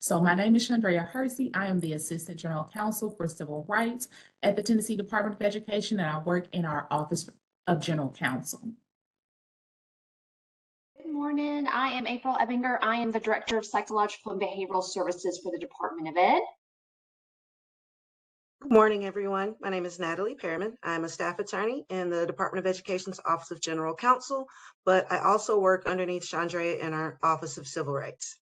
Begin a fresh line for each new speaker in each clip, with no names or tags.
So my name is Chandrea Hersey. I am the Assistant General Counsel for Civil Rights at the Tennessee Department of Education, and I work in our Office of General Counsel.
Good morning. I am April Ebinger. I am the Director of Psychological and Behavioral Services for the Department of Ed.
Good morning, everyone. My name is Natalie Perriman. I'm a staff attorney in the Department of Education's Office of General Counsel, but I also work underneath Chandrea in our Office of Civil Rights.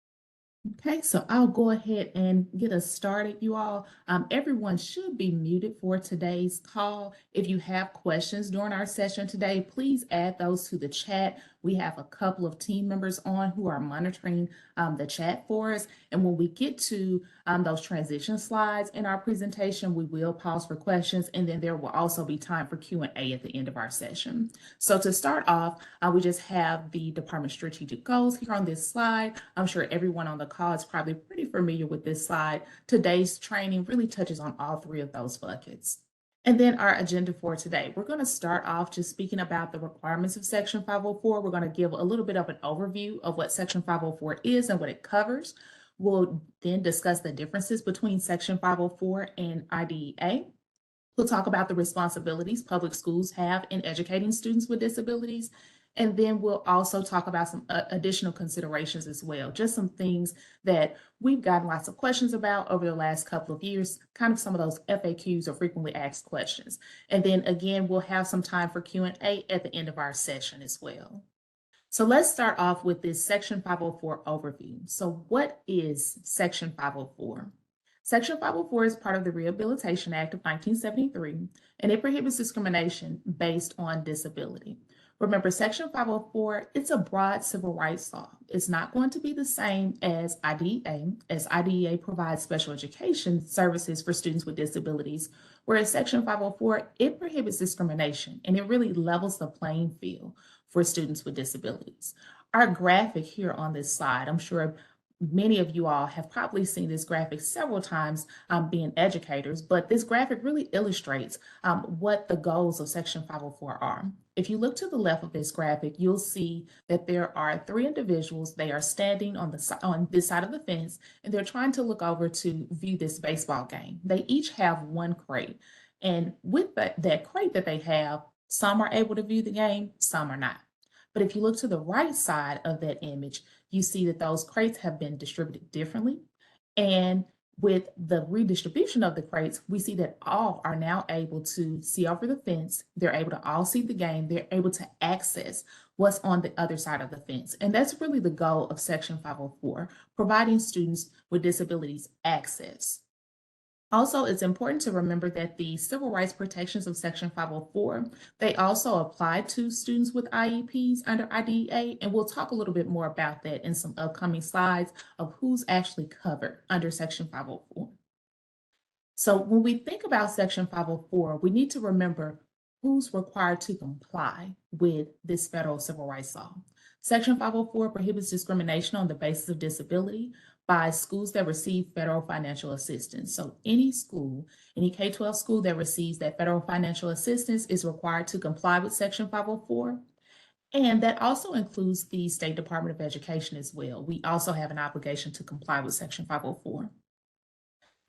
Okay, so I'll go ahead and get us started, you all. Everyone should be muted for today's call. If you have questions during our session today, please add those to the chat. We have a couple of team members on who are monitoring the chat for us. And when we get to those transition slides in our presentation, we will pause for questions, and then there will also be time for Q&A at the end of our session. So to start off, we just have the department strategic goals here on this slide. I'm sure everyone on the call is probably pretty familiar with this slide. Today's training really touches on all three of those buckets. And then our agenda for today, we're going to start off just speaking about the requirements of Section 504. We're going to give a little bit of an overview of what Section 504 is and what it covers. We'll then discuss the differences between Section 504 and IDEA. We'll talk about the responsibilities public schools have in educating students with disabilities. And then we'll also talk about some additional considerations as well, just some things that we've gotten lots of questions about over the last couple of years, kind of some of those FAQs or frequently asked questions. And then again, we'll have some time for Q&A at the end of our session as well. So let's start off with this Section 504 overview. So what is Section 504? Section 504 is part of the Rehabilitation Act of 1973, and it prohibits discrimination based on disability. Remember, Section 504, it's a broad civil rights law. It's not going to be the same as IDEA, as IDEA provides special education services for students with disabilities, whereas Section 504, it prohibits discrimination, and it really levels the playing field for students with disabilities. Our graphic here on this slide, I'm sure many of you all have probably seen this graphic several times being educators, but this graphic really illustrates what the goals of Section 504 are. If you look to the left of this graphic, you'll see that there are three individuals. They are standing on this side of the fence, and they're trying to look over to view this baseball game. They each have one crate, and with that crate that they have, some are able to view the game, some are not. But if you look to the right side of that image, you see that those crates have been distributed differently. And with the redistribution of the crates, we see that all are now able to see over the fence. They're able to all see the game. They're able to access what's on the other side of the fence. And that's really the goal of Section 504, providing students with disabilities access. Also, it's important to remember that the civil rights protections of Section 504, they also apply to students with IEPs under IDEA, and we'll talk a little bit more about that in some upcoming slides of who's actually covered under Section 504. So when we think about Section 504, we need to remember who's required to comply with this federal civil rights law. Section 504 prohibits discrimination on the basis of disability by schools that receive federal financial assistance. So any school, any K-12 school that receives that federal financial assistance is required to comply with Section 504. And that also includes the State Department of Education as well. We also have an obligation to comply with Section 504.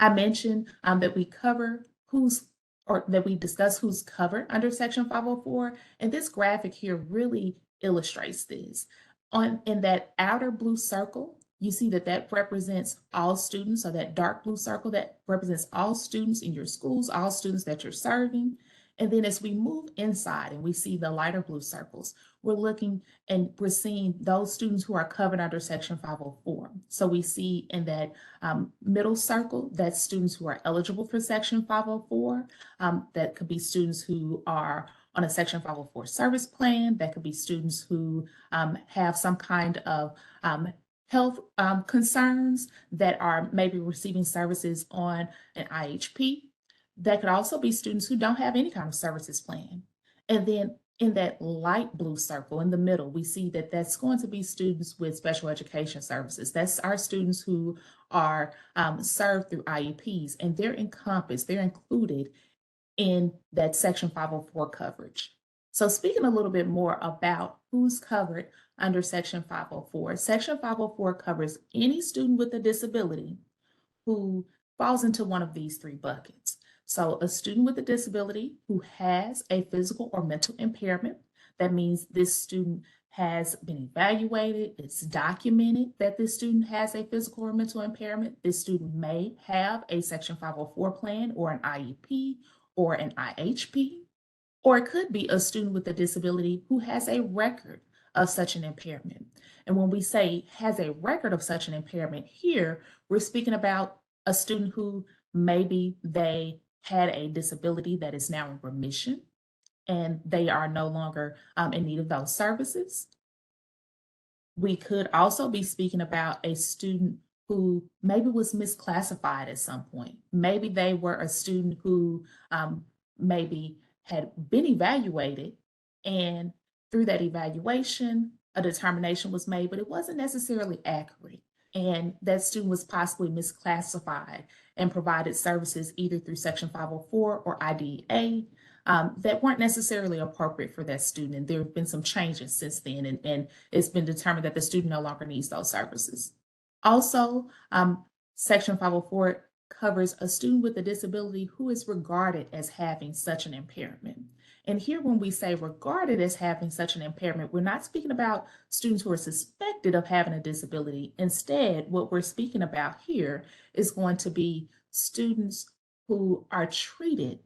I mentioned that we discuss who's covered under Section 504, and this graphic here really illustrates this. In that outer blue circle, you see that represents all students, or that dark blue circle that represents all students in your schools, all students that you're serving. And then as we move inside and we see the lighter blue circles, we're looking and we're seeing those students who are covered under Section 504. So we see in that middle circle, that's students who are eligible for Section 504. That could be students who are on a Section 504 service plan. That could be students who have some kind of health concerns that are maybe receiving services on an IHP. That could also be students who don't have any kind of services plan. And then in that light blue circle in the middle, we see that that's going to be students with special education services. That's our students who are served through IEPs, and they're included in that Section 504 coverage. So speaking a little bit more about who's covered under Section 504, Section 504 covers any student with a disability who falls into one of these three buckets. So a student with a disability who has a physical or mental impairment, that means this student has been evaluated, it's documented that this student has a physical or mental impairment. This student may have a Section 504 plan or an IEP or an IHP, or it could be a student with a disability who has a record of such an impairment. And when we say has a record of such an impairment here, we're speaking about a student who maybe they had a disability that is now in remission and they are no longer in need of those services. We could also be speaking about a student who maybe was misclassified at some point. Maybe they were a student who maybe had been evaluated, and through that evaluation, a determination was made, but it wasn't necessarily accurate. And that student was possibly misclassified and provided services either through Section 504 or IDEA that weren't necessarily appropriate for that student. And there have been some changes since then, and it's been determined that the student no longer needs those services. Also, Section 504 covers a student with a disability who is regarded as having such an impairment. And here, when we say regarded as having such an impairment, we're not speaking about students who are suspected of having a disability. Instead, what we're speaking about here is going to be students who are treated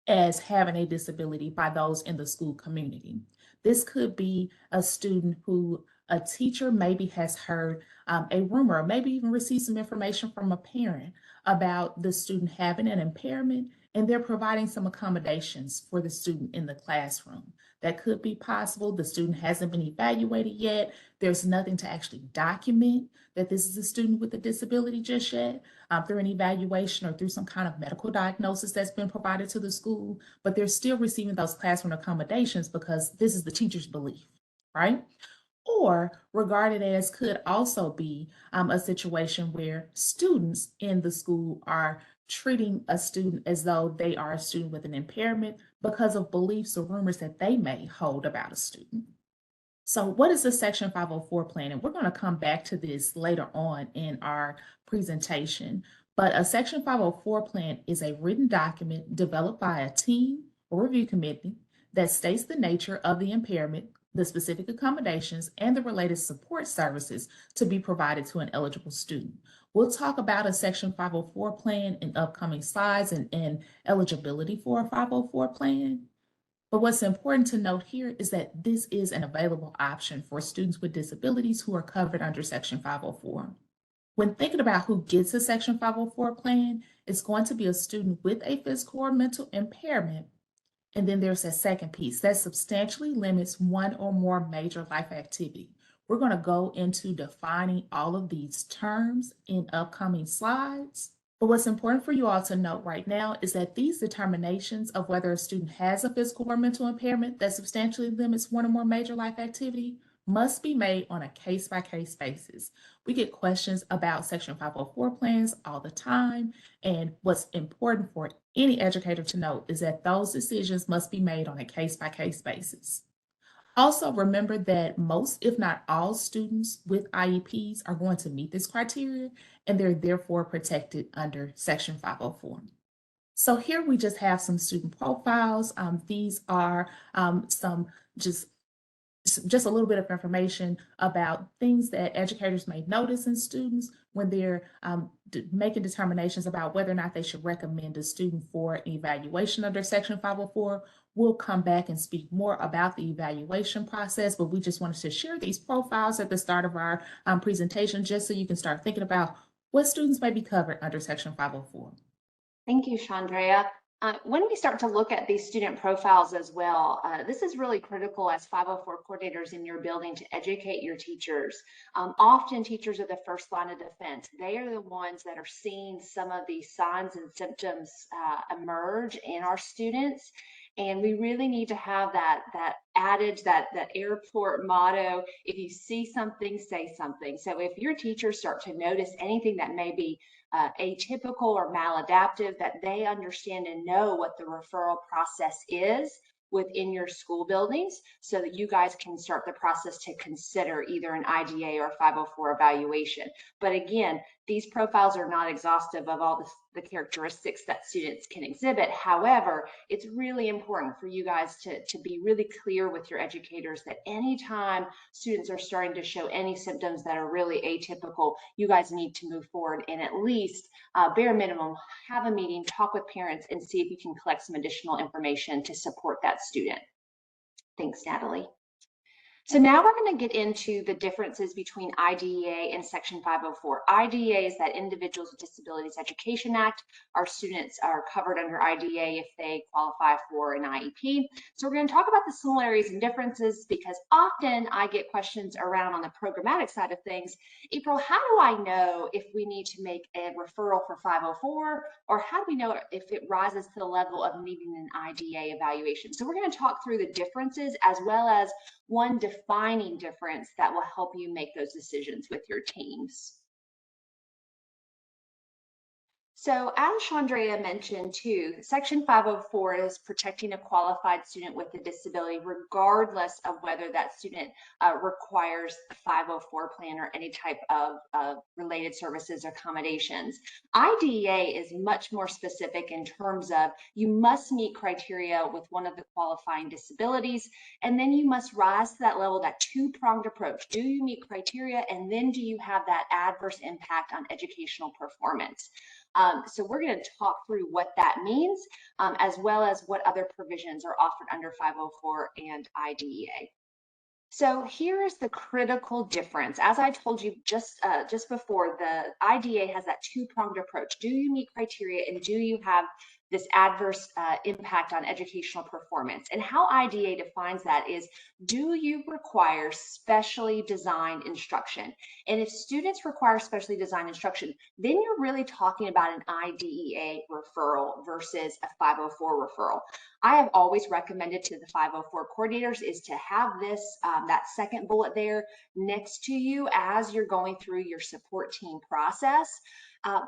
as having a disability by those in the school community. This could be a student who a teacher maybe has heard a rumor, or maybe even received some information from a parent about the student having an impairment, and they're providing some accommodations for the student in the classroom. That could be possible. The student hasn't been evaluated yet. There's nothing to actually document that this is a student with a disability just yet, through an evaluation or through some kind of medical diagnosis that's been provided to the school, but they're still receiving those classroom accommodations because this is the teacher's belief, right? Or regarded as could also be a situation where students in the school are treating a student as though they are a student with an impairment because of beliefs or rumors that they may hold about a student. So what is the Section 504 plan? And we're going to come back to this later on in our presentation. But a Section 504 plan is a written document developed by a team or review committee that states the nature of the impairment, the specific accommodations, and the related support services to be provided to an eligible student. We'll talk about a Section 504 plan in upcoming slides and eligibility for a 504 plan. But what's important to note here is that this is an available option for students with disabilities who are covered under Section 504. When thinking about who gets a Section 504 plan, it's going to be a student with a physical or mental impairment. And then there's a second piece that substantially limits one or more major life activity. We're going to go into defining all of these terms in upcoming slides. But what's important for you all to note right now is that these determinations of whether a student has a physical or mental impairment that substantially limits one or more major life activity must be made on a case-by-case basis. We get questions about Section 504 plans all the time, and what's important for any educator to note is that those decisions must be made on a case-by-case basis. Also, remember that most, if not all, students with IEPs are going to meet this criteria, and they're therefore protected under Section 504. So here we just have some student profiles. These are some just a little bit of information about things that educators may notice in students when they're making determinations about whether or not they should recommend a student for an evaluation under Section 504. We'll come back and speak more about the evaluation process, but we just wanted to share these profiles at the start of our presentation, just so you can start thinking about what students may be covered under Section 504.
Thank you, Chandrea. When we start to look at these student profiles as well, this is really critical as 504 coordinators in your building to educate your teachers. Often teachers are the first line of defense. They are the ones that are seeing some of these signs and symptoms emerge in our students. And we really need to have that adage, that airport motto, if you see something, say something. So if your teachers start to notice anything that may be atypical or maladaptive, that they understand and know what the referral process is. within your school buildings so that you guys can start the process to consider either an IDA or 504 evaluation. But again, these profiles are not exhaustive of all the characteristics that students can exhibit. However, it's really important for you guys to be really clear with your educators that anytime students are starting to show any symptoms that are really atypical, you guys need to move forward and at least bare minimum, have a meeting, talk with parents, and see if you can collect some additional information to support that student. Thanks, Natalie. So now we're going to get into the differences between IDEA and Section 504. IDEA is that Individuals with Disabilities Education Act. Our students are covered under IDEA if they qualify for an IEP. So we're going to talk about the similarities and differences because often I get questions around on the programmatic side of things. April, how do I know if we need to make a referral for 504, or how do we know if it rises to the level of needing an IDEA evaluation? So we're going to talk through the differences as well as one defining difference that will help you make those decisions with your teams. So as Chandrea mentioned too, Section 504 is protecting a qualified student with a disability regardless of whether that student requires a 504 plan or any type of related services or accommodations. IDEA is much more specific in terms of you must meet criteria with one of the qualifying disabilities, and then you must rise to that level, that two-pronged approach. Do you meet criteria, and then do you have that adverse impact on educational performance? So we're going to talk through what that means, as well as what other provisions are offered under 504 and IDEA. So here is the critical difference. As I told you just before, the IDEA has that two-pronged approach. Do you meet criteria, and do you have this adverse impact on educational performance? And how IDEA defines that is, do you require specially designed instruction? And if students require specially designed instruction, then you're really talking about an IDEA referral versus a 504 referral. I have always recommended to the 504 coordinators is to have this, that second bullet there next to you as you're going through your support team process,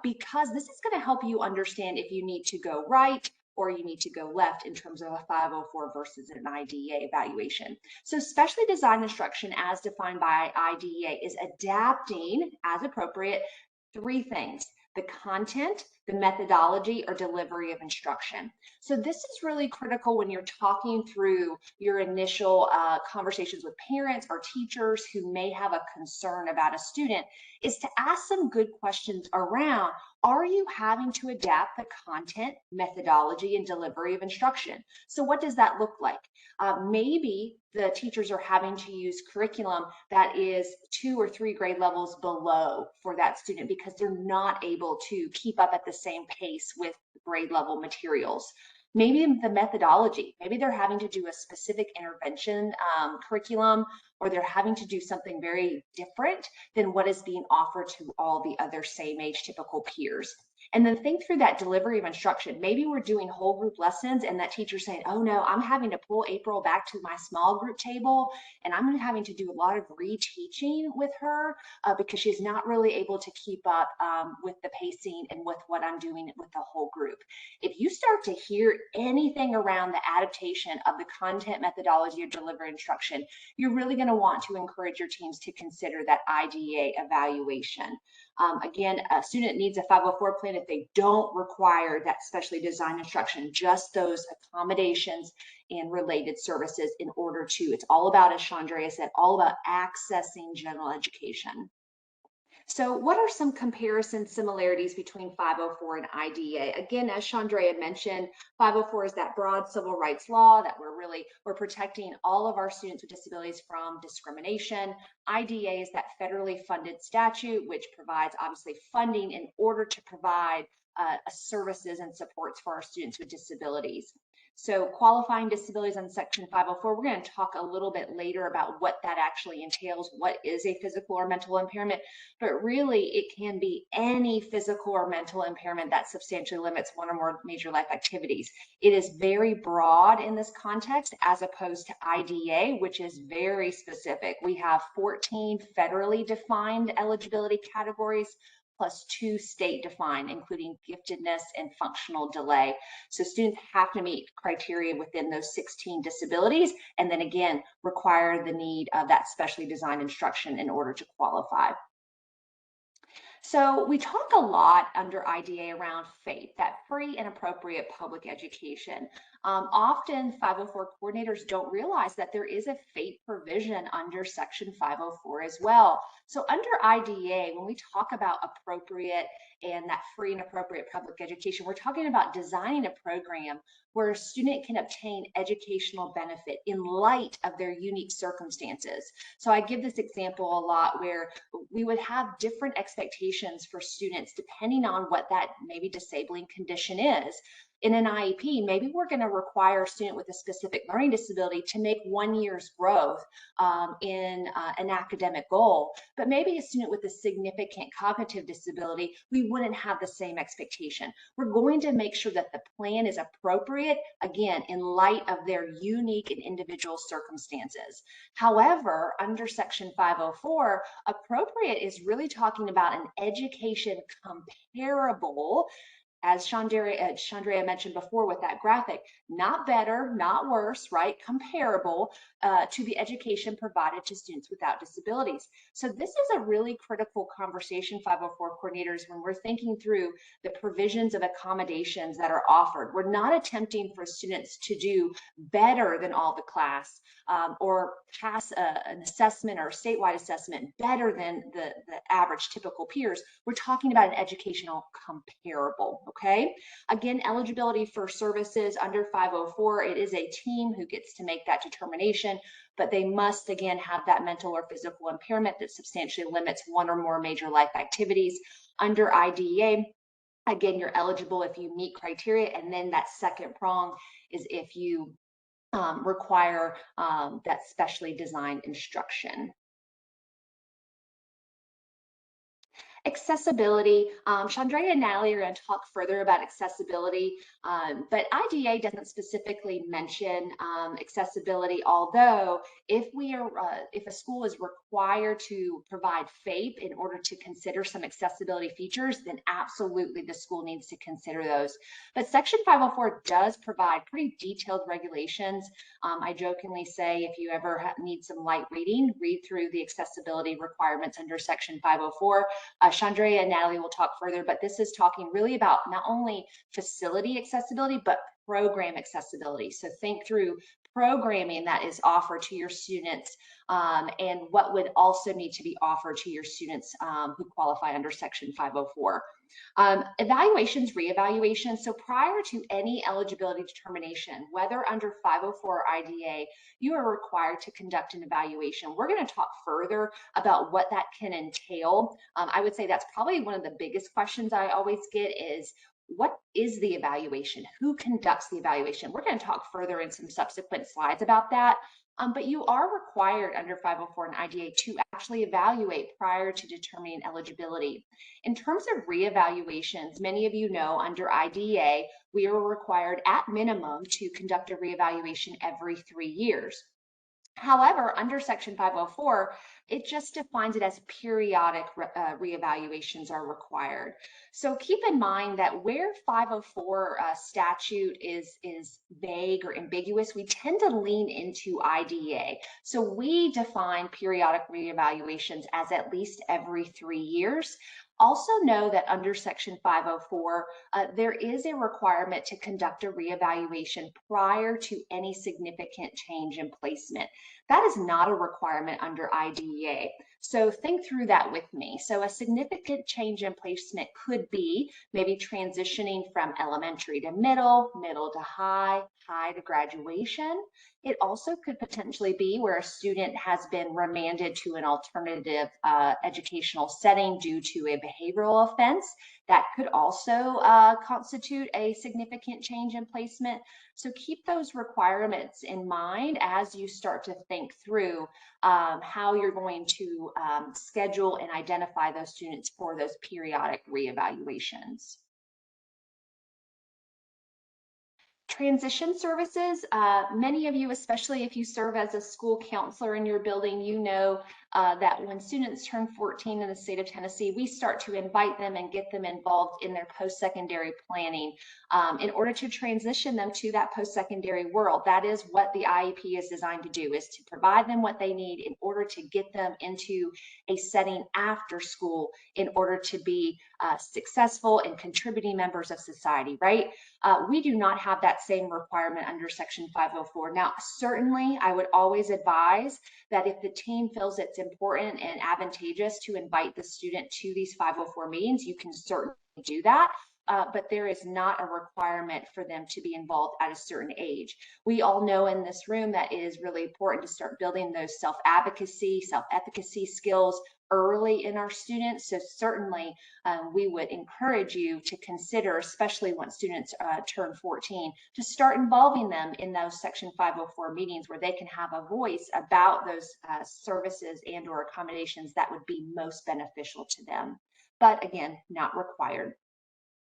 because this is going to help you understand if you need to go right or you need to go left in terms of a 504 versus an IDEA evaluation. So specially designed instruction as defined by IDEA is adapting as appropriate three things: the content, the methodology, or delivery of instruction. So this is really critical when you're talking through your initial conversations with parents or teachers who may have a concern about a student, is to ask some good questions around, are you having to adapt the content, methodology, and delivery of instruction? So what does that look like? Maybe the teachers are having to use curriculum that is 2 or 3 grade levels below for that student because they're not able to keep up at the same pace with grade level materials. Maybe the methodology, maybe they're having to do a specific intervention curriculum, or they're having to do something very different than what is being offered to all the other same age typical peers. And then think through that delivery of instruction. Maybe we're doing whole group lessons and that teacher's saying, oh no, I'm having to pull April back to my small group table and I'm having to do a lot of reteaching with her because she's not really able to keep up with the pacing and with what I'm doing with the whole group. If you start to hear anything around the adaptation of the content, methodology, or delivery instruction, you're really going to want to encourage your teams to consider that IDEA evaluation. Again, a student needs a 504 plan if they don't require that specially designed instruction, just those accommodations and related services in order to, it's all about, as Chandrea said, all about accessing general education. So what are some comparison similarities between 504 and IDEA? Again, as Chandrea mentioned, 504 is that broad civil rights law that we're protecting all of our students with disabilities from discrimination. IDEA is that federally funded statute, which provides obviously funding in order to provide services and supports for our students with disabilities. So qualifying disabilities on Section 504, we're going to talk a little bit later about what that actually entails, what is a physical or mental impairment, but really it can be any physical or mental impairment that substantially limits one or more major life activities. It is very broad in this context as opposed to IDEA, which is very specific. We have 14 federally defined eligibility categories, plus 2 state defined, including giftedness and functional delay. So students have to meet criteria within those 16 disabilities, and then again, require the need of that specially designed instruction in order to qualify. So we talk a lot under IDA around FAPE, that free and appropriate public education. Often 504 coordinators don't realize that there is a FAPE provision under Section 504 as well. So under IDA, when we talk about appropriate and that free and appropriate public education, we're talking about designing a program where a student can obtain educational benefit in light of their unique circumstances. So I give this example a lot where we would have different expectations for students depending on what that maybe disabling condition is. In an IEP, maybe we're going to require a student with a specific learning disability to make 1 year's growth in an academic goal, but maybe a student with a significant cognitive disability, we wouldn't have the same expectation. We're going to make sure that the plan is appropriate, again, in light of their unique and individual circumstances. However, under Section 504, appropriate is really talking about an education comparable, as Chandrea mentioned before with that graphic, not better, not worse, right? Comparable to the education provided to students without disabilities. So this is a really critical conversation, 504 coordinators, when we're thinking through the provisions of accommodations that are offered. We're not attempting for students to do better than all the class or pass an assessment or a statewide assessment better than the average typical peers. We're talking about an educational comparable. Okay. Again, eligibility for services under 504, it is a team who gets to make that determination, but they must again have that mental or physical impairment that substantially limits one or more major life activities. Under IDEA, again, you're eligible if you meet criteria, and then that second prong is if you require that specially designed instruction. Accessibility, Chandrea and Natalie are going to talk further about accessibility, but IDA doesn't specifically mention accessibility, although if a school is required to provide FAPE in order to consider some accessibility features, then absolutely the school needs to consider those. But Section 504 does provide pretty detailed regulations. I jokingly say if you ever need some light reading, read through the accessibility requirements under Section 504. Chandrea and Natalie will talk further, but this is talking really about not only facility accessibility, but program accessibility. So think through programming that is offered to your students and what would also need to be offered to your students who qualify under Section 504. Evaluations, reevaluations. So prior to any eligibility determination, whether under 504 or IDA, you are required to conduct an evaluation. We're going to talk further about what that can entail. I would say that's probably one of the biggest questions I always get is, what is the evaluation? Who conducts the evaluation? We're going to talk further in some subsequent slides about that. But you are required under 504 and IDA to actually evaluate prior to determining eligibility. In terms of reevaluations, many of you know under IDA, we are required at minimum to conduct a reevaluation every 3 years. However, under Section 504, it just defines it as periodic reevaluations are required. So keep in mind that where 504 statute is vague or ambiguous, we tend to lean into IDEA. So we define periodic reevaluations as at least every 3 years. Also know that under Section 504, there is a requirement to conduct a reevaluation prior to any significant change in placement. That is not a requirement under IDEA. So think through that with me. So a significant change in placement could be maybe transitioning from elementary to middle, middle to high, high to graduation. It also could potentially be where a student has been remanded to an alternative educational setting due to a behavioral offense. That could also constitute a significant change in placement. So keep those requirements in mind as you start to think through how you're going to schedule and identify those students for those periodic reevaluations. Transition services, many of you, especially if you serve as a school counselor in your building, you know that when students turn 14 in the state of Tennessee, we start to invite them and get them involved in their post-secondary planning in order to transition them to that post-secondary world. That is what the IEP is designed to do, is to provide them what they need in order to get them into a setting after school in order to be successful and contributing members of society, right? We do not have that same requirement under Section 504. Now, certainly, I would always advise that if the team feels it's important and advantageous to invite the student to these 504 meetings, you can certainly do that. But there is not a requirement for them to be involved at a certain age. We all know in this room that it is really important to start building those self-advocacy, self-efficacy skills early in our students. So certainly we would encourage you to consider, especially once students turn 14, to start involving them in those Section 504 meetings where they can have a voice about those services and or accommodations that would be most beneficial to them. But again, not required.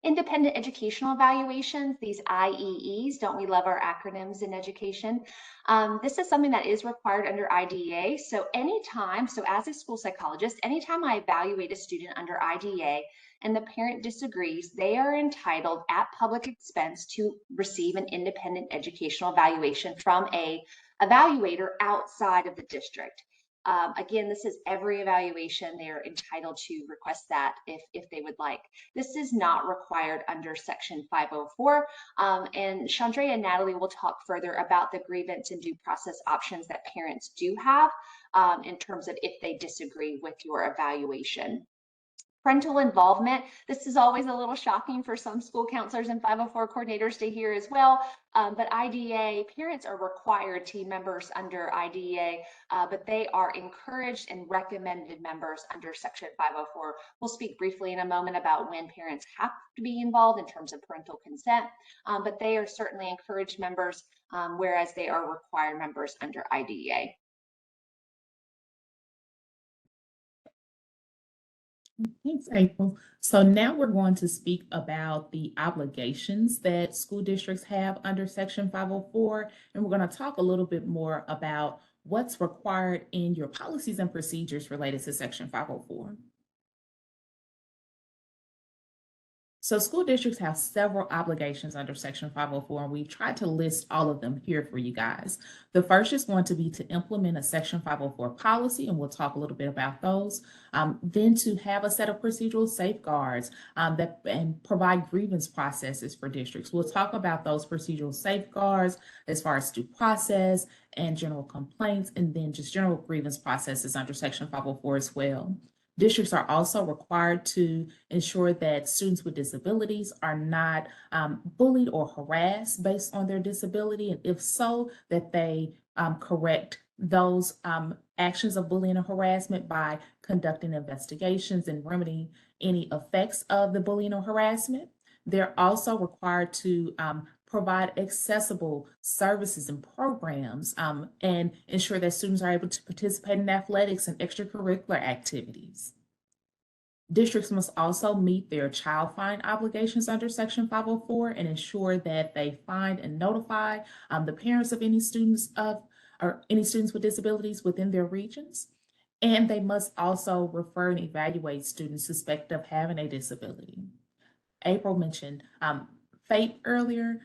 Independent educational evaluations, these IEEs, don't we love our acronyms in education? This is something that is required under IDEA. So anytime, so as a school psychologist, anytime I evaluate a student under IDEA and the parent disagrees, they are entitled at public expense to receive an independent educational evaluation from a evaluator outside of the district. Again, this is every evaluation. They are entitled to request that if they would like. This is not required under Section 504. And Chandrea and Natalie will talk further about the grievance and due process options that parents do have in terms of if they disagree with your evaluation. Parental involvement, this is always a little shocking for some school counselors and 504 coordinators to hear as well, but IDEA, parents are required team members under IDEA, but they are encouraged and recommended members under Section 504. We'll speak briefly in a moment about when parents have to be involved in terms of parental consent, but they are certainly encouraged members, whereas they are required members under IDEA.
Thanks, April. So now we're going to speak about the obligations that school districts have under Section 504, and we're going to talk a little bit more about what's required in your policies and procedures related to Section 504. So school districts have several obligations under Section 504, and we've tried to list all of them here for you guys. The first is going to be to implement a Section 504 policy, and we'll talk a little bit about those. Then to have a set of procedural safeguards and provide grievance processes for districts. We'll talk about those procedural safeguards as far as due process and general complaints, and then just general grievance processes under Section 504 as well. Districts are also required to ensure that students with disabilities are not bullied or harassed based on their disability, and if so, that they correct those actions of bullying and harassment by conducting investigations and remedying any effects of the bullying or harassment. They're also required to provide accessible services and programs and ensure that students are able to participate in athletics and extracurricular activities. Districts must also meet their child fine obligations under Section 504 and ensure that they find and notify the parents of any students with disabilities within their regions. And they must also refer and evaluate students suspected of having a disability. April mentioned FAPE earlier.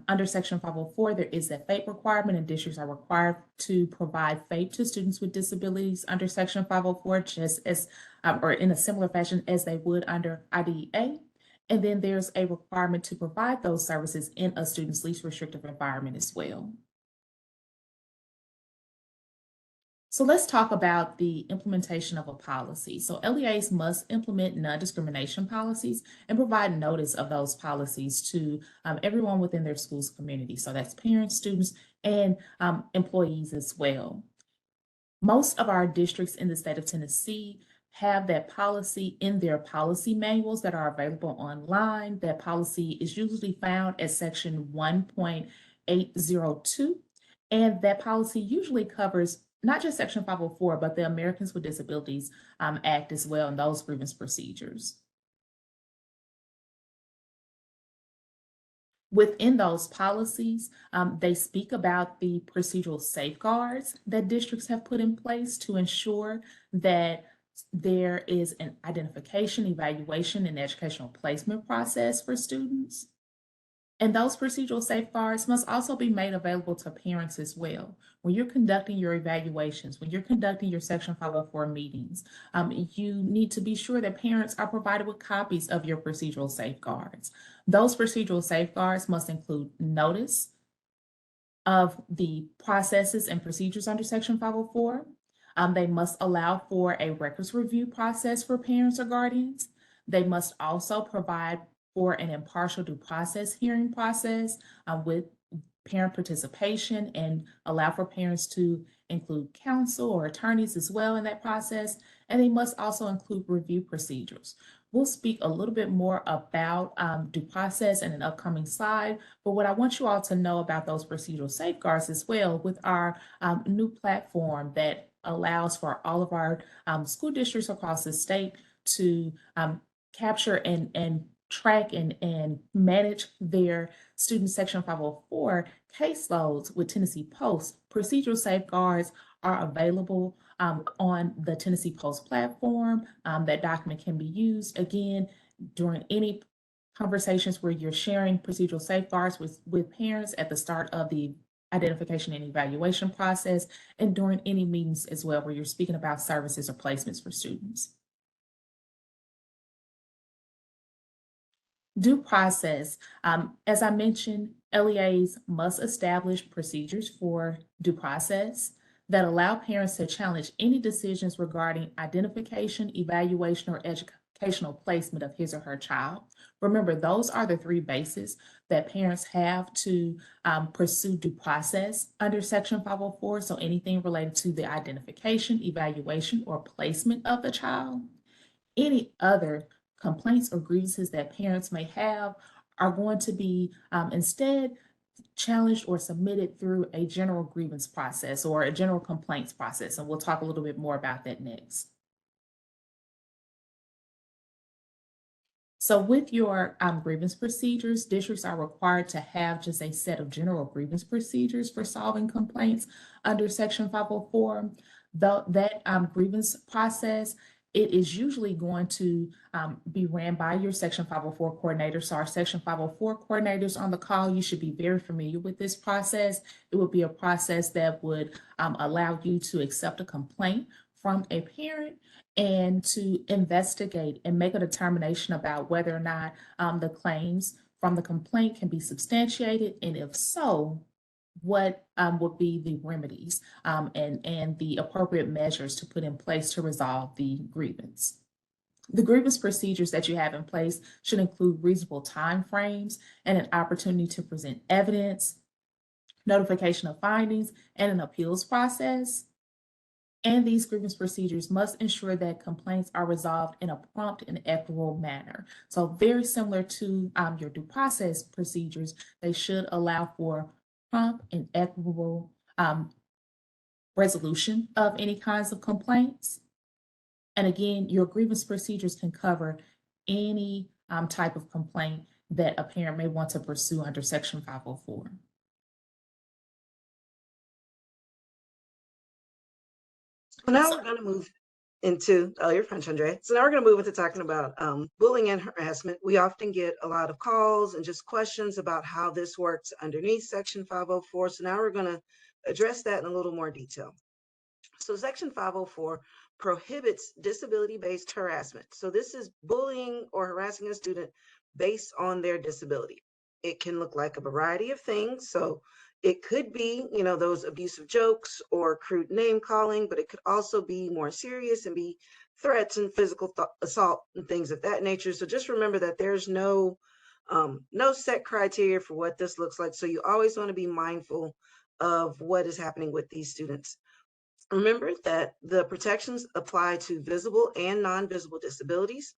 Under Section 504, there is a FAPE requirement, and districts are required to provide FAPE to students with disabilities under Section 504, just as or in a similar fashion as they would under IDEA. And then there's a requirement to provide those services in a student's least restrictive environment as well. So let's talk about the implementation of a policy. So LEAs must implement non-discrimination policies and provide notice of those policies to everyone within their school's community. So that's parents, students, and employees as well. Most of our districts in the state of Tennessee have that policy in their policy manuals that are available online. That policy is usually found at Section 1.802, and that policy usually covers not just Section 504, but the Americans with Disabilities Act as well, and those grievance procedures. Within those policies, they speak about the procedural safeguards that districts have put in place to ensure that there is an identification, evaluation, and educational placement process for students. And those procedural safeguards must also be made available to parents as well. When you're conducting your evaluations, when you're conducting your Section 504 meetings, you need to be sure that parents are provided with copies of your procedural safeguards. Those procedural safeguards must include notice of the processes and procedures under Section 504. They must allow for a records review process for parents or guardians. They must also provide for an impartial due process hearing process with parent participation and allow for parents to include counsel or attorneys as well in that process. And they must also include review procedures. We'll speak a little bit more about due process in an upcoming slide, but what I want you all to know about those procedural safeguards as well with our new platform that allows for all of our school districts across the state to capture and track and manage their student Section 504 caseloads with Tennessee Post. Procedural safeguards are available on the Tennessee Post platform. That document can be used again during any conversations where you're sharing procedural safeguards with parents at the start of the identification and evaluation process and during any meetings as well where you're speaking about services or placements for students. Due process, as I mentioned, LEAs must establish procedures for due process that allow parents to challenge any decisions regarding identification, evaluation, or educational placement of his or her child. Remember, those are the three bases that parents have to pursue due process under Section 504. So anything related to the identification, evaluation, or placement of the child. Any other complaints or grievances that parents may have are going to be instead challenged or submitted through a general grievance process or a general complaints process. And we'll talk a little bit more about that next. So with your grievance procedures, districts are required to have just a set of general grievance procedures for solving complaints under Section 504. That grievance process, it is usually going to be ran by your Section 504 coordinator. So our Section 504 coordinators on the call, you should be very familiar with this process. It would be a process that would allow you to accept a complaint from a parent and to investigate and make a determination about whether or not the claims from the complaint can be substantiated, and if so, what would be the remedies and the appropriate measures to put in place to resolve the grievance. The grievance procedures that you have in place should include reasonable timeframes and an opportunity to present evidence, notification of findings, and an appeals process. And these grievance procedures must ensure that complaints are resolved in a prompt and equitable manner. So very similar to your due process procedures, they should allow for prompt and equitable resolution of any kinds of complaints. And again, your grievance procedures can cover any type of complaint that a parent may want to pursue under Section 504.
Well, now we're going to move into, oh, you're French, Andre. So now we're going to move into talking about bullying and harassment. We often get a lot of calls and just questions about how this works underneath Section 504. So now we're going to address that in a little more detail. So Section 504 prohibits disability-based harassment. So this is bullying or harassing a student based on their disability. It can look like a variety of things. So it could be, those abusive jokes or crude name calling, but it could also be more serious and be threats and physical assault and things of that nature. So just remember that there's no set criteria for what this looks like. So you always want to be mindful of what is happening with these students. Remember that the protections apply to visible and non-visible disabilities.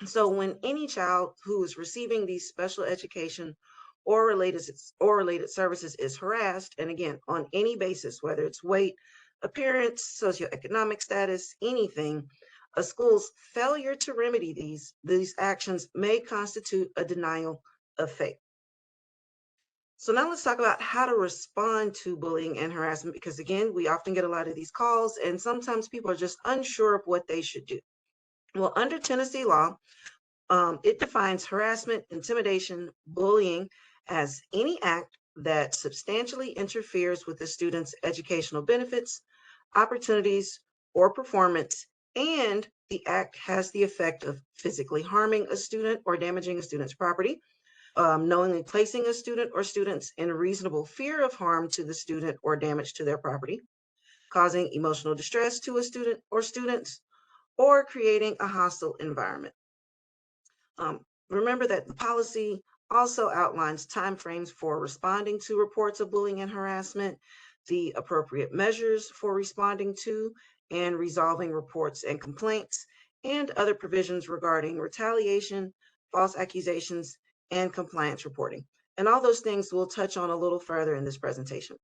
So when any child who is receiving these special education or related services is harassed, and again, on any basis, whether it's weight, appearance, socioeconomic status, anything, a school's failure to remedy these actions may constitute a denial of FAPE. So now let's talk about how to respond to bullying and harassment, because again, we often get a lot of these calls and sometimes people are just unsure of what they should do. Well, under Tennessee law, it defines harassment, intimidation, bullying as any act that substantially interferes with the student's educational benefits, opportunities, or performance, and the act has the effect of physically harming a student or damaging a student's property, knowingly placing a student or students in reasonable fear of harm to the student or damage to their property, causing emotional distress to a student or students, or creating a hostile environment. Remember that the policy also outlines timeframes for responding to reports of bullying and harassment, the appropriate measures for responding to and resolving reports and complaints, and other provisions regarding retaliation, false accusations, and compliance reporting. And all those things we'll touch on a little further in this presentation.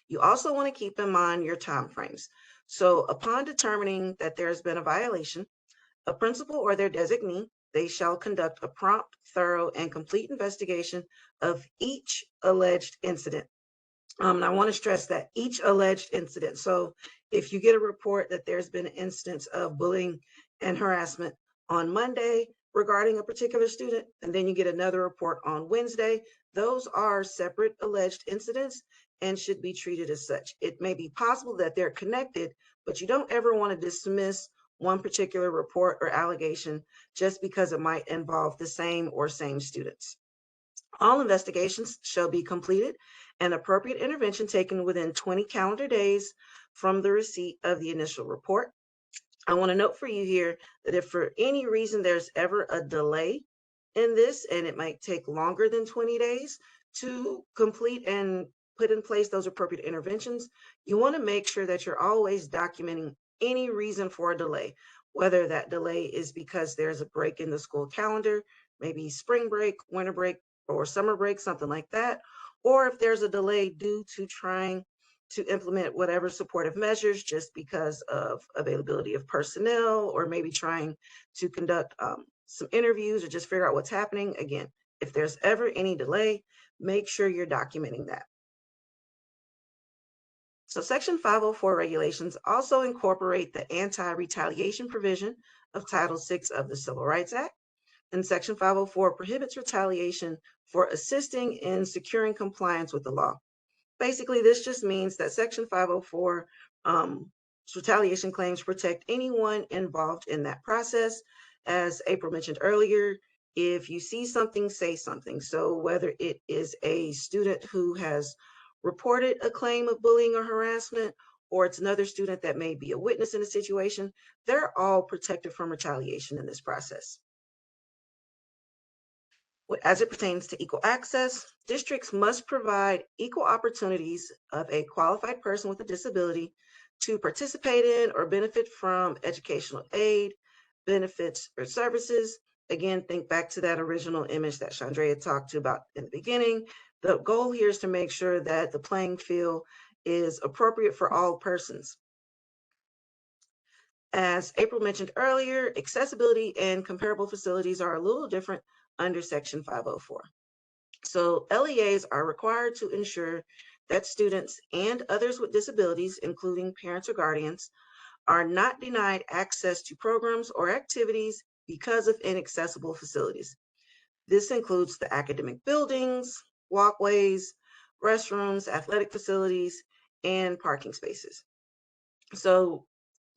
You also want to keep in mind your timeframes. So upon determining that there's been a violation, a principal or their designee, they shall conduct a prompt, thorough, and complete investigation of each alleged incident. And I want to stress that each alleged incident. So if you get a report that there's been an instance of bullying and harassment on Monday regarding a particular student, and then you get another report on Wednesday, those are separate alleged incidents and should be treated as such. It may be possible that they're connected, but you don't ever want to dismiss one particular report or allegation just because it might involve the same students. All investigations shall be completed and appropriate intervention taken within 20 calendar days from the receipt of the initial report. I want to note for you here that if for any reason there's ever a delay in this, and it might take longer than 20 days to complete and put in place those appropriate interventions, you want to make sure that you're always documenting any reason for a delay, whether that delay is because there's a break in the school calendar, maybe spring break, winter break, or summer break, something like that, or if there's a delay due to trying to implement whatever supportive measures just because of availability of personnel, or maybe trying to conduct some interviews or just figure out what's happening. Again, if there's ever any delay, make sure you're documenting that. So Section 504 regulations also incorporate the anti-retaliation provision of Title VI of the Civil Rights Act. And Section 504 prohibits retaliation for assisting in securing compliance with the law. Basically, this just means that Section 504 retaliation claims protect anyone involved in that process. As April mentioned earlier, if you see something, say something. So whether it is a student who has reported a claim of bullying or harassment, or it's another student that may be a witness in a situation, they're all protected from retaliation in this process. As it pertains to equal access, districts must provide equal opportunities of a qualified person with a disability to participate in or benefit from educational aid, benefits, or services. Again, think back to that original image that Chandrea talked about in the beginning. The goal here is to make sure that the playing field is appropriate for all persons. As April mentioned earlier, accessibility and comparable facilities are a little different under Section 504. So LEAs are required to ensure that students and others with disabilities, including parents or guardians, are not denied access to programs or activities because of inaccessible facilities. This includes the academic buildings, walkways, restrooms, athletic facilities, and parking spaces. So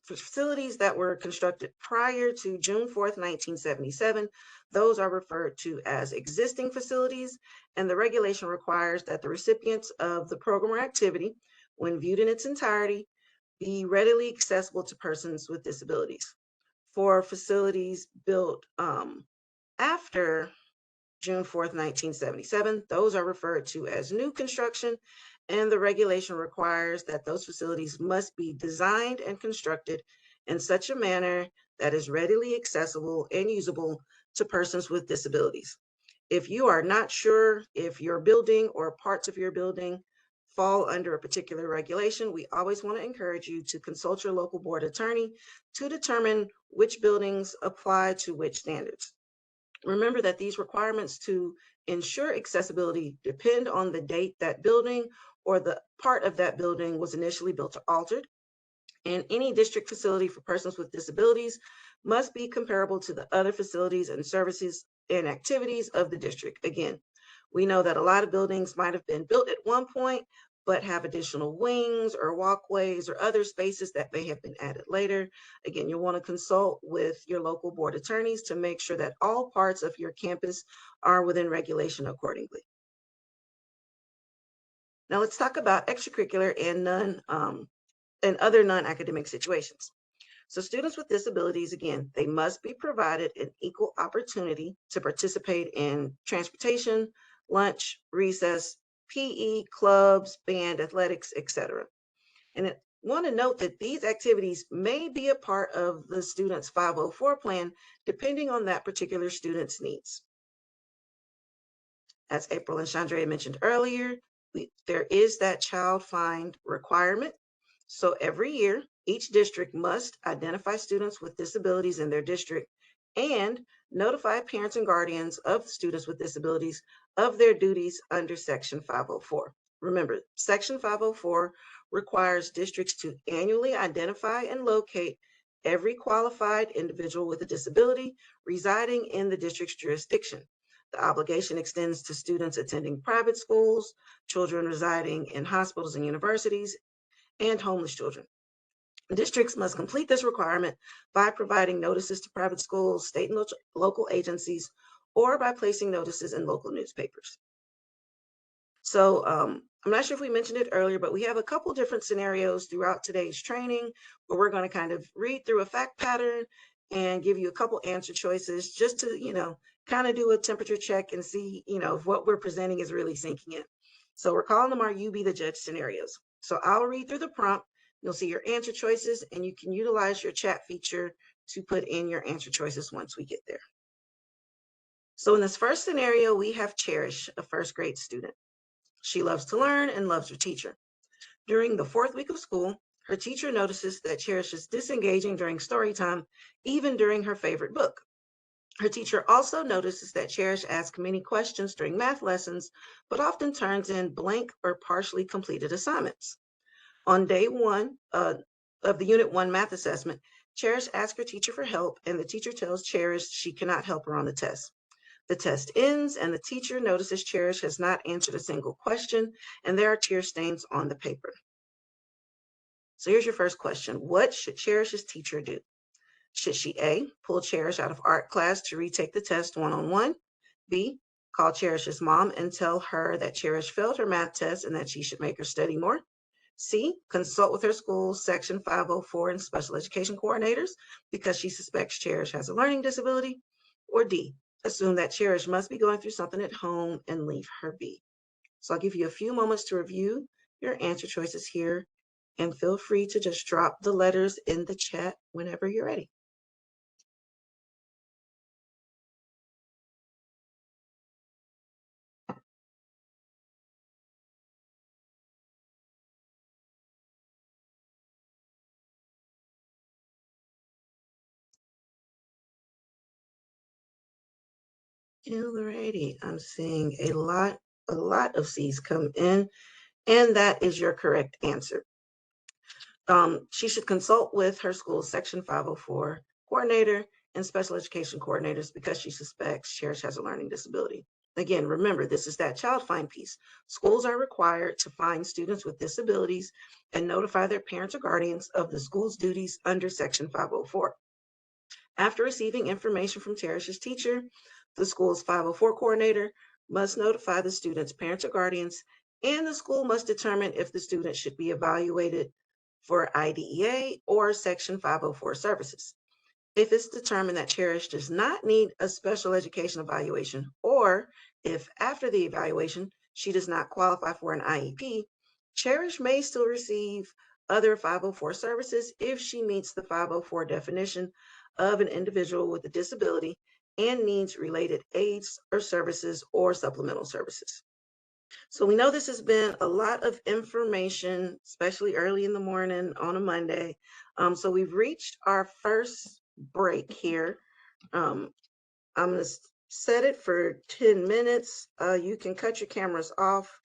for facilities that were constructed prior to June 4th, 1977, those are referred to as existing facilities, and the regulation requires that the recipients of the program or activity, when viewed in its entirety, be readily accessible to persons with disabilities. For facilities built after June 4th, 1977, those are referred to as new construction, and the regulation requires that those facilities must be designed and constructed in such a manner that is readily accessible and usable to persons with disabilities. If you are not sure if your building or parts of your building fall under a particular regulation, we always want to encourage you to consult your local board attorney to determine which buildings apply to which standards. Remember that these requirements to ensure accessibility depend on the date that building or the part of that building was initially built or altered. And any district facility for persons with disabilities must be comparable to the other facilities and services and activities of the district. Again, we know that a lot of buildings might have been built at one point, but have additional wings or walkways or other spaces that may have been added later. Again, you'll want to consult with your local board attorneys to make sure that all parts of your campus are within regulation accordingly. Now let's talk about extracurricular and other non-academic situations. So students with disabilities, again, they must be provided an equal opportunity to participate in transportation, lunch, recess, PE, clubs, band, athletics, etc. And I want to note that these activities may be a part of the student's 504 plan, depending on that particular student's needs. As April and Chandra mentioned earlier, there is that child find requirement. So every year, each district must identify students with disabilities in their district and notify parents and guardians of students with disabilities of their duties under Section 504. Remember, Section 504 requires districts to annually identify and locate every qualified individual with a disability residing in the district's jurisdiction. The obligation extends to students attending private schools, children residing in hospitals and universities, and homeless children. Districts must complete this requirement by providing notices to private schools, state and local agencies, or by placing notices in local newspapers. So I'm not sure if we mentioned it earlier, but we have a couple different scenarios throughout today's training where we're going to kind of read through a fact pattern and give you a couple answer choices just to, kind of do a temperature check and see, if what we're presenting is really sinking in. So we're calling them our you be the judge scenarios. So I'll read through the prompt. You'll see your answer choices, and you can utilize your chat feature to put in your answer choices once we get there. So in this first scenario, we have Cherish, a first grade student. She loves to learn and loves her teacher. During the 4th week of school, her teacher notices that Cherish is disengaging during story time, even during her favorite book. Her teacher also notices that Cherish asks many questions during math lessons, but often turns in blank or partially completed assignments. On day 1 of the Unit 1 math assessment, Cherish asks her teacher for help, and the teacher tells Cherish she cannot help her on the test. The test ends, and the teacher notices Cherish has not answered a single question, and there are tear stains on the paper. So here's your first question. What should Cherish's teacher do? Should she A, pull Cherish out of art class to retake the test one-on-one? B, call Cherish's mom and tell her that Cherish failed her math test and that she should make her study more? C, consult with her school's Section 504 and special education coordinators because she suspects Cherish has a learning disability? Or D, assume that Cherish must be going through something at home and leave her be? So I'll give you a few moments to review your answer choices here, and feel free to just drop the letters in the chat whenever you're ready. Alrighty, I'm seeing a lot of C's come in, and that is your correct answer. She should consult with her school's Section 504 coordinator and special education coordinators because she suspects Cherish has a learning disability. Again, remember, this is that child find piece. Schools are required to find students with disabilities and notify their parents or guardians of the school's duties under Section 504. After receiving information from Cherish's teacher, the school's 504 coordinator must notify the student's parents or guardians, and the school must determine if the student should be evaluated for IDEA or Section 504 services. If it's determined that Cherish does not need a special education evaluation, or if after the evaluation she does not qualify for an IEP, Cherish may still receive other 504 services if she meets the 504 definition of an individual with a disability and needs related aids or services or supplemental services. So we know this has been a lot of information, especially early in the morning on a Monday. So we've reached our first break here. I'm going to Set it for 10 minutes. You can cut your cameras off,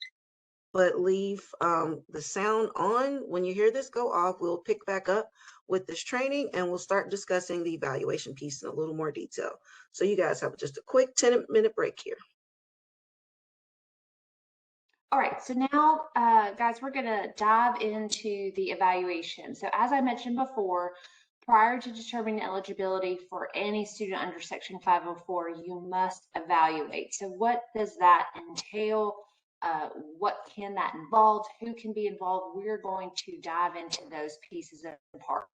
but leave the sound on. When you hear this go off, we'll pick back up with this training and we'll start discussing the evaluation piece in a little more detail. So you guys have just a quick 10-minute break here.
All right, so now, guys, we're going to dive into the evaluation. So as I mentioned before, prior to determining eligibility for any student under Section 504, you must evaluate. So what does that entail? What can that involve? Who can be involved? We're going to dive into those pieces and parts.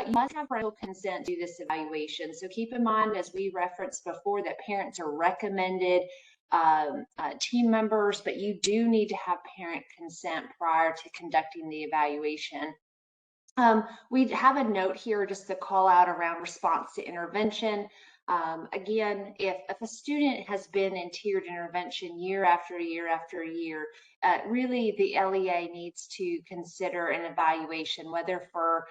You must have parental consent to do this evaluation. So keep in mind, as we referenced before, that parents are recommended team members, but you do need to have parent consent prior to conducting the evaluation. We have a note here just to call out around response to intervention. Again, if a student has been in tiered intervention year after year after year, really the LEA needs to consider an evaluation, whether for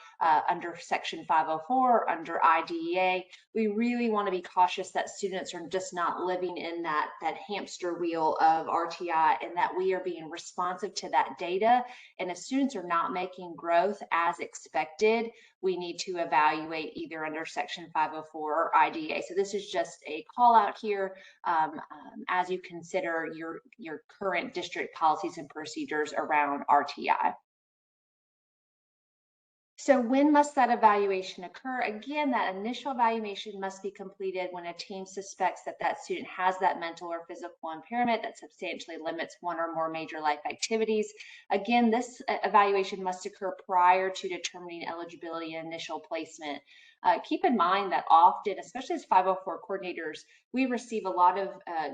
under Section 504 or under IDEA. We really want to be cautious that students are just not living in that hamster wheel of RTI, and that we are being responsive to that data. And if students are not making growth as expected, we need to evaluate either under Section 504 or IDEA. So this is just a call out here as you consider your current district policies and procedures around RTI. So when must that evaluation occur? Again, that initial evaluation must be completed when a team suspects that that student has that mental or physical impairment that substantially limits one or more major life activities. Again, this evaluation must occur prior to determining eligibility and initial placement. Keep in mind that often, especially as 504 coordinators, we receive a lot of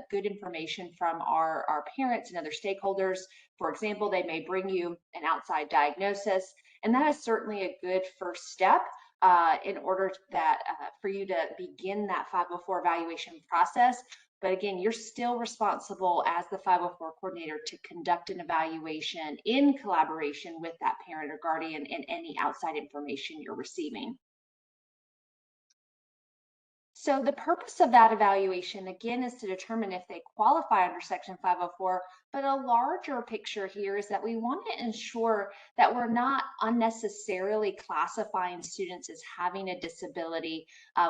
good information from our parents and other stakeholders. For example, they may bring you an outside diagnosis, and that is certainly a good first step in order that for you to begin that 504 evaluation process. But again, you're still responsible as the 504 coordinator to conduct an evaluation in collaboration with that parent or guardian and any outside information you're receiving. So the purpose of that evaluation, again, is to determine if they qualify under Section 504, but a larger picture here is that we want to ensure that we're not unnecessarily classifying students as having a disability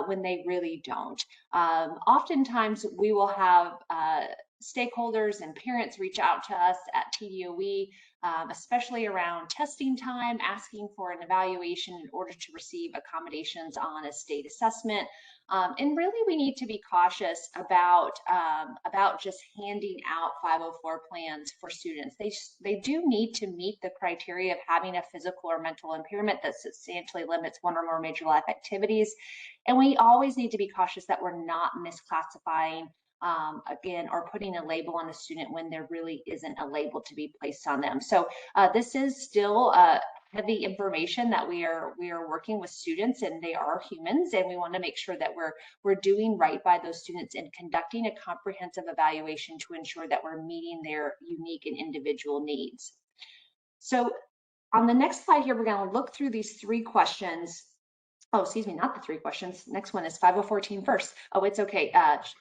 when they really don't. Oftentimes, we will have stakeholders and parents reach out to us at TDOE, especially around testing time, asking for an evaluation in order to receive accommodations on a state assessment. And really, we need to be cautious about just handing out 504 plans for students. They do need to meet the criteria of having a physical or mental impairment that substantially limits one or more major life activities. And we always need to be cautious that we're not misclassifying again, or putting a label on a student when there really isn't a label to be placed on them. So this is still heavy information that we are working with students, and they are humans, and we want to make sure that we're doing right by those students and conducting a comprehensive evaluation to ensure that we're meeting their unique and individual needs. So on the next slide here, we're going to look through these three questions. Oh, excuse me, not the three questions. Next one is 504 team first. Oh, it's okay,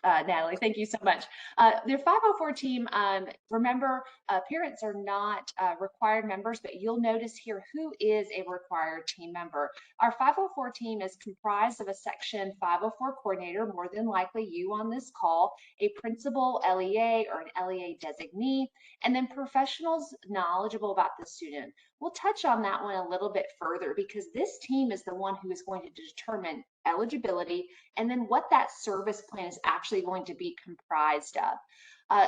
Natalie, thank you so much. Their 504 team, remember, parents are not required members, but you'll notice here who is a required team member. Our 504 team is comprised of a Section 504 coordinator, more than likely you on this call, a principal LEA or an LEA designee, and then professionals knowledgeable about the student. We'll touch on that one a little bit further because this team is the one who is going to determine eligibility and then what that service plan is actually going to be comprised of.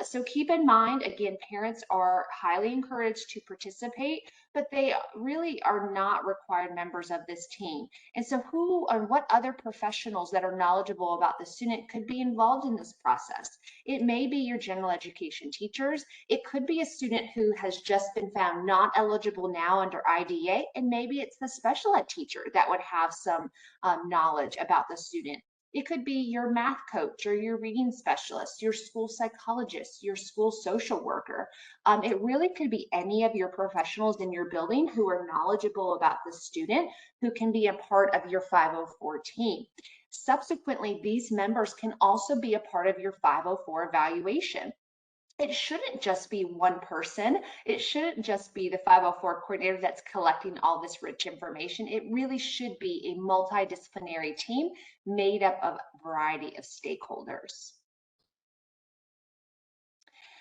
So keep in mind, again, parents are highly encouraged to participate, but they really are not required members of this team. And so who or what other professionals that are knowledgeable about the student could be involved in this process? It may be your general education teachers. It could be a student who has just been found not eligible now under IDEA, and maybe it's the special ed teacher that would have some knowledge about the student. It could be your math coach or your reading specialist, your school psychologist, your school social worker. It really could be any of your professionals in your building who are knowledgeable about the student who can be a part of your 504 team. Subsequently, these members can also be a part of your 504 evaluation. It shouldn't just be one person. It shouldn't just be the 504 coordinator that's collecting all this rich information. It really should be a multidisciplinary team made up of a variety of stakeholders.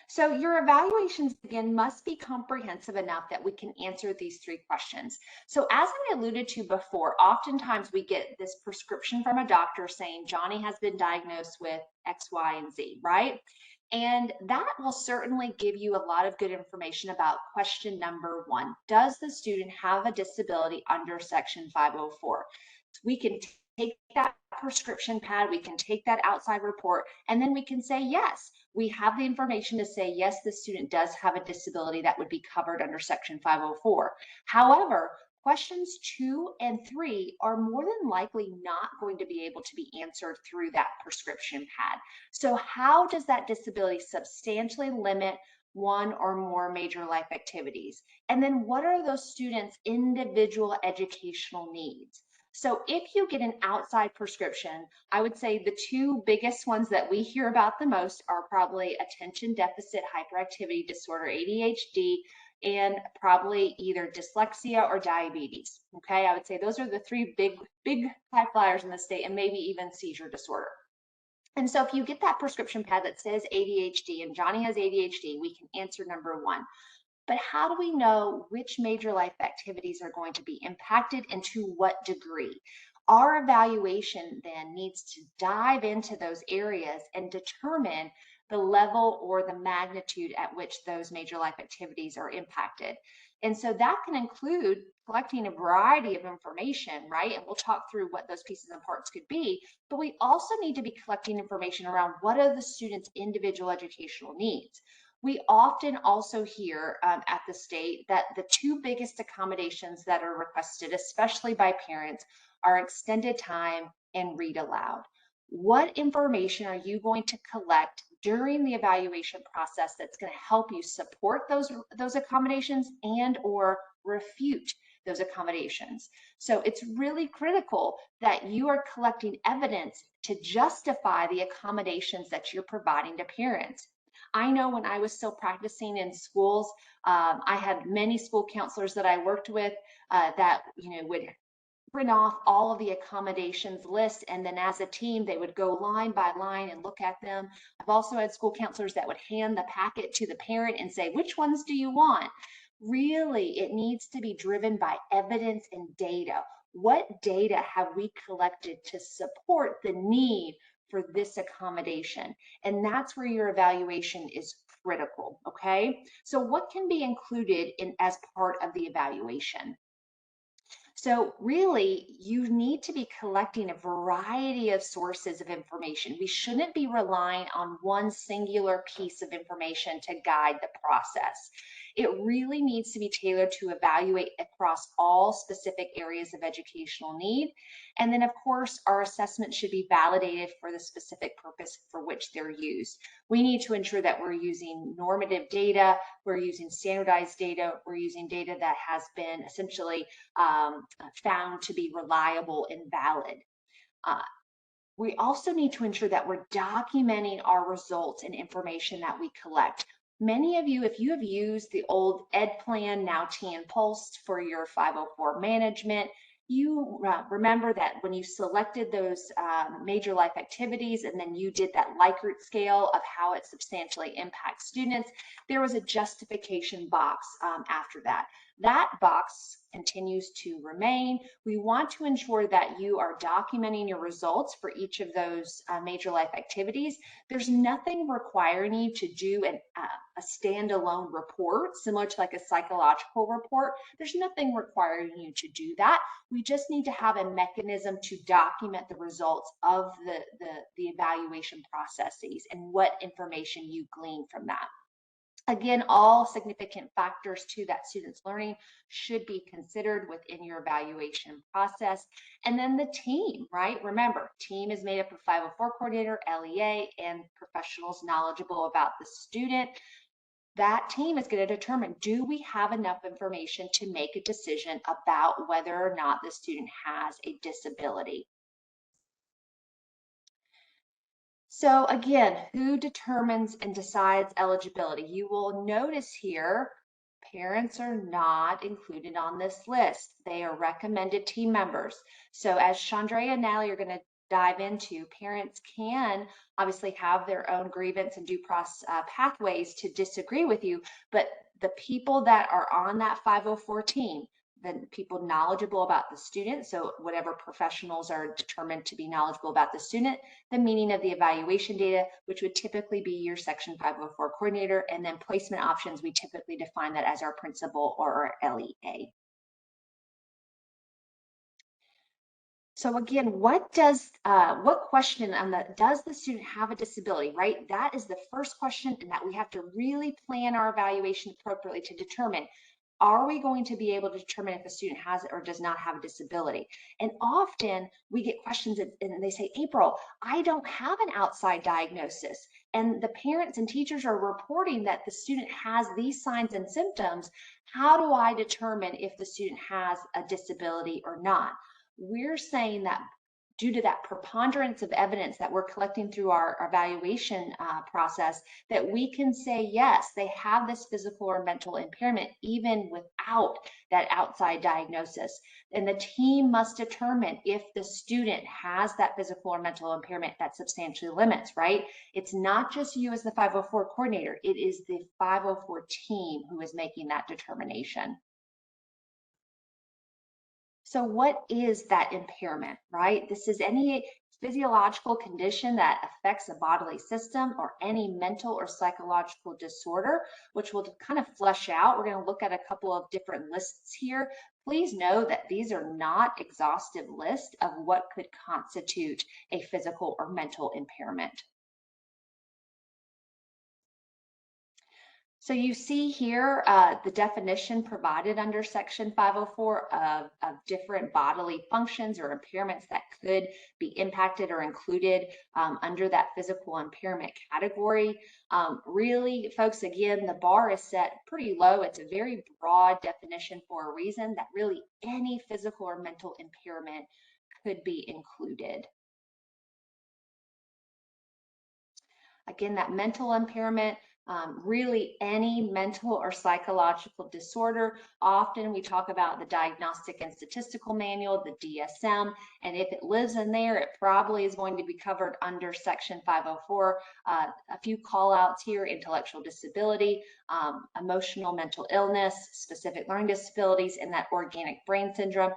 So your evaluations, again, must be comprehensive enough that we can answer these three questions. So as I alluded to before, oftentimes we get this prescription from a doctor saying Johnny has been diagnosed with X, Y, and Z, right? And that will certainly give you a lot of good information about question number one. Does the student have a disability under Section 504? We can take that prescription pad, we can take that outside report, and then we can say, yes, we have the information to say, yes, the student does have a disability that would be covered under Section 504. However, questions 2 and 3 are more than likely not going to be able to be answered through that prescription pad. So how does that disability substantially limit one or more major life activities? And then what are those students' individual educational needs? So if you get an outside prescription, I would say the two biggest ones that we hear about the most are probably attention deficit hyperactivity disorder, ADHD, and probably either dyslexia or diabetes. Okay, I would say those are the three big high flyers in the state, and maybe even seizure disorder. And so if you get that prescription pad that says ADHD and Johnny has ADHD, we can answer number one. But how do we know which major life activities are going to be impacted and to what degree? Our evaluation then needs to dive into those areas and determine the level or the magnitude at which those major life activities are impacted. And so that can include collecting a variety of information, right? And we'll talk through what those pieces and parts could be, but we also need to be collecting information around what are the students' individual educational needs. We often also hear at the state that the two biggest accommodations that are requested, especially by parents, are extended time and read aloud. What information are you going to collect during the evaluation process that's going to help you support those accommodations and or refute those accommodations? So it's really critical that you are collecting evidence to justify the accommodations that you're providing to parents. I know when I was still practicing in schools, I had many school counselors that I worked with that would print off all of the accommodations list, and then as a team they would go line by line and look at them. I've also had school counselors that would hand the packet to the parent and say, which ones do you want? Really, it needs to be driven by evidence and data. What data have we collected to support the need for this accommodation? And that's where your evaluation is critical, okay? So what can be included as part of the evaluation? So really, you need to be collecting a variety of sources of information. We shouldn't be relying on one singular piece of information to guide the process. It really needs to be tailored to evaluate across all specific areas of educational need. And then of course, our assessments should be validated for the specific purpose for which they're used. We need to ensure that we're using normative data, we're using standardized data, we're using data that has been essentially found to be reliable and valid. We also need to ensure that we're documenting our results and information that we collect. Many of you, if you have used the old Ed Plan, now TN Pulse for your 504 management, you remember that when you selected those major life activities and then you did that Likert scale of how it substantially impacts students, there was a justification box after that. That box continues to remain. We want to ensure that you are documenting your results for each of those major life activities. There's nothing requiring you to do a standalone report, similar to like a psychological report. There's nothing requiring you to do that. We just need to have a mechanism to document the results of the evaluation processes and what information you glean from that. Again, all significant factors to that student's learning should be considered within your evaluation process. And then the team, right? Remember, team is made up of 504 coordinator, LEA, and professionals knowledgeable about the student. That team is going to determine, do we have enough information to make a decision about whether or not the student has a disability? So again, who determines and decides eligibility? You will notice here, parents are not included on this list. They are recommended team members. So as Chandrea and Natalie are going to dive into, parents can obviously have their own grievance and due process pathways to disagree with you, but the people that are on that 504 team, the people knowledgeable about the student, so whatever professionals are determined to be knowledgeable about the student, the meaning of the evaluation data, which would typically be your Section 504 coordinator, and then placement options, we typically define that as our principal or our LEA. So again, what question on does the student have a disability, right? That is the first question, and that we have to really plan our evaluation appropriately to determine, are we going to be able to determine if a student has or does not have a disability? And often we get questions and they say, April, I don't have an outside diagnosis. And the parents and teachers are reporting that the student has these signs and symptoms. How do I determine if the student has a disability or not? We're saying that due to that preponderance of evidence that we're collecting through our evaluation process, that we can say, yes, they have this physical or mental impairment, even without that outside diagnosis. And the team must determine if the student has that physical or mental impairment that substantially limits, right? It's not just you as the 504 coordinator, it is the 504 team who is making that determination. So what is that impairment, right? This is any physiological condition that affects a bodily system or any mental or psychological disorder, which we'll kind of flesh out. We're going to look at a couple of different lists here. Please know that these are not exhaustive lists of what could constitute a physical or mental impairment. So you see here the definition provided under Section 504 of different bodily functions or impairments that could be impacted or included under that physical impairment category. Really, folks, again, the bar is set pretty low. It's a very broad definition for a reason, that really any physical or mental impairment could be included. Again, that mental impairment, really any mental or psychological disorder. Often we talk about the Diagnostic and Statistical Manual, the DSM, and if it lives in there, it probably is going to be covered under Section 504. A few call outs here: intellectual disability, emotional mental illness, specific learning disabilities, and that organic brain syndrome.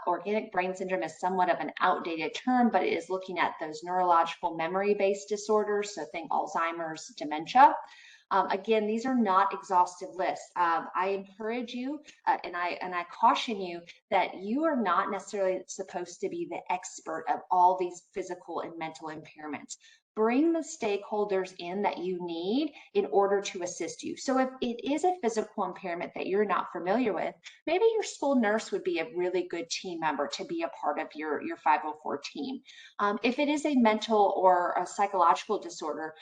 Organic brain syndrome is somewhat of an outdated term, but it is looking at those neurological memory-based disorders, so think Alzheimer's, dementia. Again, these are not exhaustive lists. I encourage you and I caution you that you are not necessarily supposed to be the expert of all these physical and mental impairments. Bring the stakeholders in that you need in order to assist you. So if it is a physical impairment that you're not familiar with, maybe your school nurse would be a really good team member to be a part of your 504 team. If it is a mental or a psychological disorder,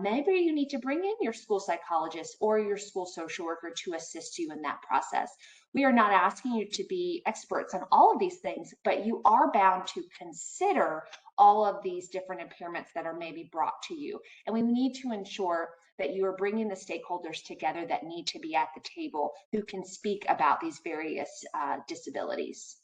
maybe you need to bring in your school psychologist or your school social worker to assist you in that process. We are not asking you to be experts on all of these things, but you are bound to consider all of these different impairments that are maybe brought to you. And we need to ensure that you are bringing the stakeholders together that need to be at the table who can speak about these various disabilities.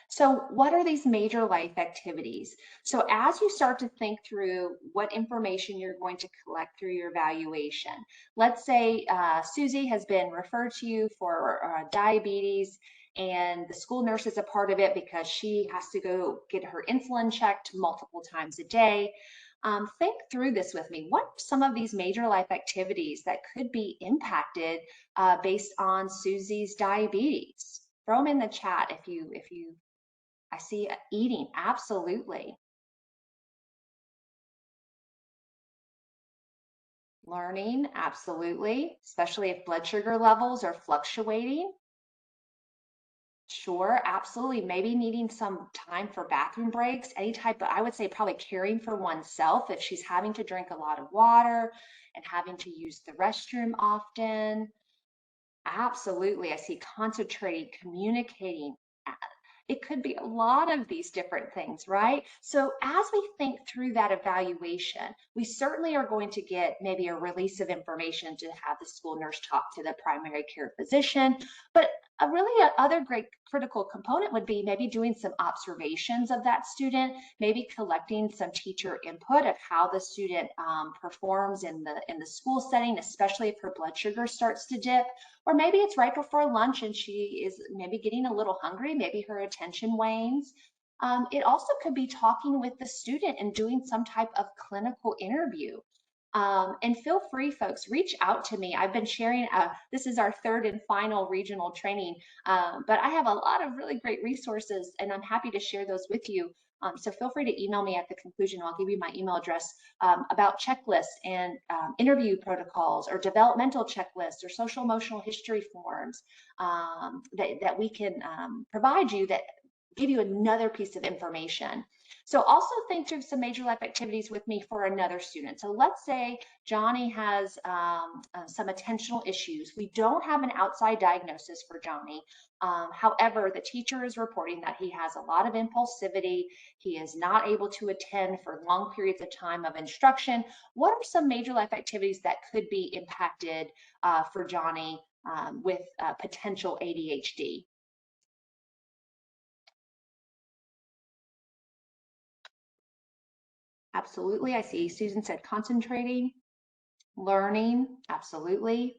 So what are these major life activities? So as you start to think through what information you're going to collect through your evaluation, let's say Susie has been referred to you for diabetes, and the school nurse is a part of it because she has to go get her insulin checked multiple times a day. Think through this with me. What are some of these major life activities that could be impacted based on Susie's diabetes? Throw them in the chat if you I see eating, absolutely. Learning, absolutely, especially if blood sugar levels are fluctuating. Sure, absolutely. Maybe needing some time for bathroom breaks, any type of, I would say probably caring for oneself if she's having to drink a lot of water and having to use the restroom often. Absolutely. I see concentrating, communicating, It could be a lot of these different things, right? So as we think through that evaluation, we certainly are going to get maybe a release of information to have the school nurse talk to the primary care physician. But other great critical component would be maybe doing some observations of that student, maybe collecting some teacher input of how the student performs in the school setting, especially if her blood sugar starts to dip, or maybe it's right before lunch and she is maybe getting a little hungry, maybe her attention wanes. It also could be talking with the student and doing some type of clinical interview. And feel free, folks, reach out to me. I've been sharing, this is our third and final regional training, but I have a lot of really great resources and I'm happy to share those with you. So feel free to email me at the conclusion. I'll give you my email address about checklists and interview protocols or developmental checklists or social emotional history forms that we can provide you that give you another piece of information. So also think through some major life activities with me for another student. So let's say Johnny has some attentional issues. We don't have an outside diagnosis for Johnny. However, the teacher is reporting that he has a lot of impulsivity. He is not able to attend for long periods of time of instruction. What are some major life activities that could be impacted for Johnny with potential ADHD? Absolutely. I see Susan said concentrating, learning, absolutely.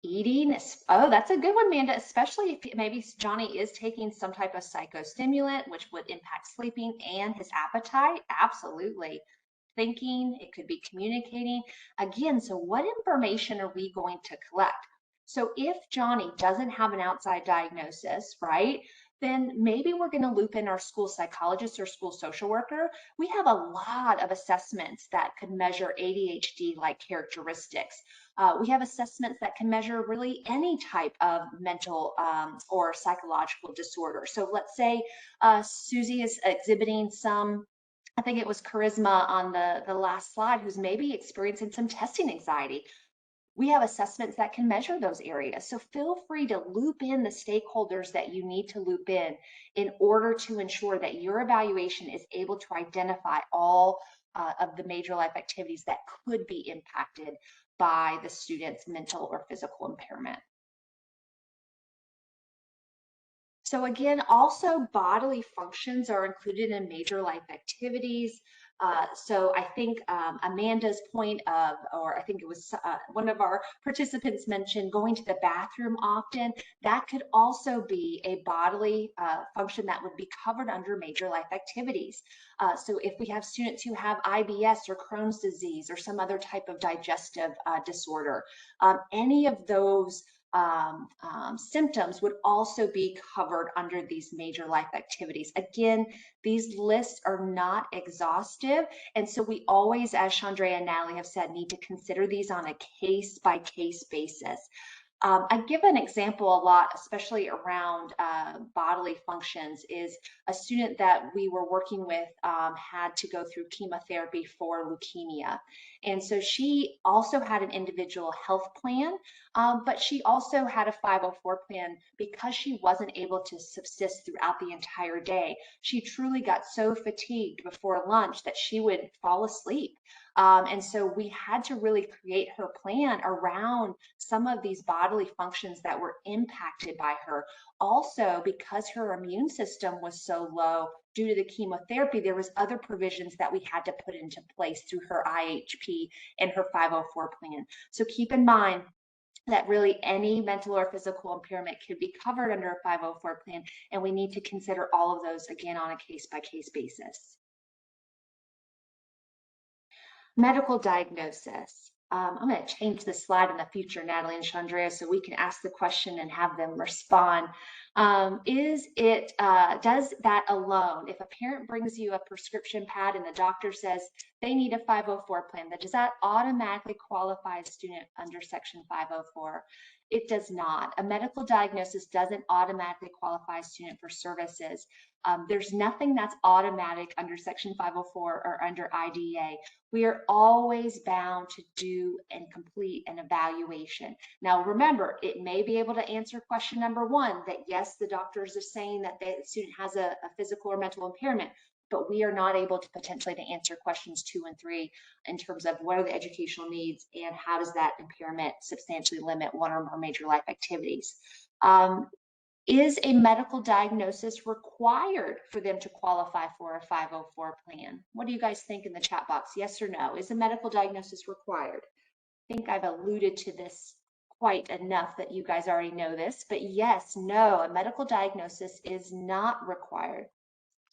Eating, oh, that's a good one, Amanda, especially if maybe Johnny is taking some type of psychostimulant, which would impact sleeping and his appetite. Absolutely. Thinking, it could be communicating. Again, so what information are we going to collect? So if Johnny doesn't have an outside diagnosis, right, then maybe we're going to loop in our school psychologist or school social worker. We have a lot of assessments that could measure ADHD-like characteristics. We have assessments that can measure really any type of mental or psychological disorder. So let's say Susie is exhibiting some, I think it was charisma on the last slide, who's maybe experiencing some testing anxiety. We have assessments that can measure those areas. So feel free to loop in the stakeholders that you need to loop in order to ensure that your evaluation is able to identify all of the major life activities that could be impacted by the student's mental or physical impairment. So again, also bodily functions are included in major life activities. So I think Amanda's point of, or I think it was one of our participants mentioned going to the bathroom often, that could also be a bodily function that would be covered under major life activities. So if we have students who have IBS or Crohn's disease or some other type of digestive disorder, any of those symptoms would also be covered under these major life activities. Again, these lists are not exhaustive. And so we always, as Chandrea and Natalie have said, need to consider these on a case-by-case basis. I give an example a lot, especially around bodily functions, is a student that we were working with had to go through chemotherapy for leukemia. And so she also had an individual health plan, but she also had a 504 plan because she wasn't able to subsist throughout the entire day. She truly got so fatigued before lunch that she would fall asleep. And so we had to really create her plan around some of these bodily functions that were impacted by her. Also, because her immune system was so low due to the chemotherapy, there was other provisions that we had to put into place through her IHP and her 504 plan. So keep in mind that really any mental or physical impairment could be covered under a 504 plan, and we need to consider all of those again on a case-by-case basis. Medical diagnosis. I'm going to change the slide in the future, Natalie and Chandrea, so we can ask the question and have them respond. Does that alone, if a parent brings you a prescription pad and the doctor says they need a 504 plan, does that automatically qualify a student under Section 504? It does not. A medical diagnosis doesn't automatically qualify a student for services. There's nothing that's automatic under Section 504 or under IDEA. We are always bound to do and complete an evaluation. Now, remember, it may be able to answer question number 1, that yes, the doctors are saying that the student has a physical or mental impairment, but we are not able to potentially to answer questions 2 and 3 in terms of what are the educational needs and how does that impairment substantially limit one or more major life activities. Is a medical diagnosis required for them to qualify for a 504 plan? What do you guys think in the chat box? Yes or no? Is a medical diagnosis required? I think I've alluded to this quite enough that you guys already know this, but yes, no, a medical diagnosis is not required.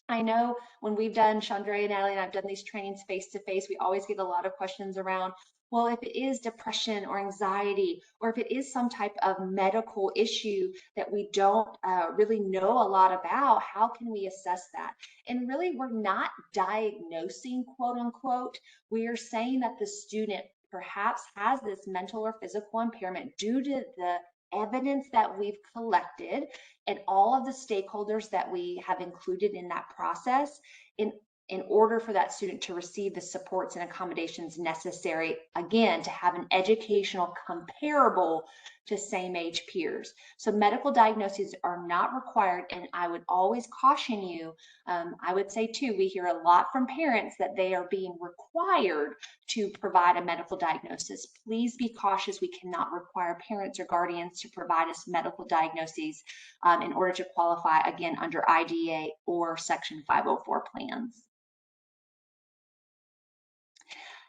I know when we've done, Chandra and Natalie and I've done these trainings face to face, we always get a lot of questions around, well, if it is depression or anxiety, or if it is some type of medical issue that we don't really know a lot about, how can we assess that? And really, we're not diagnosing, quote unquote. We are saying that the student perhaps has this mental or physical impairment due to the evidence that we've collected and all of the stakeholders that we have included in that process in order for that student to receive the supports and accommodations necessary, again, to have an educational comparable to same age peers. So medical diagnoses are not required, and I would always caution you, I would say too, we hear a lot from parents that they are being required to provide a medical diagnosis. Please be cautious. We cannot require parents or guardians to provide us medical diagnoses in order to qualify, again, under IDEA or Section 504 plans.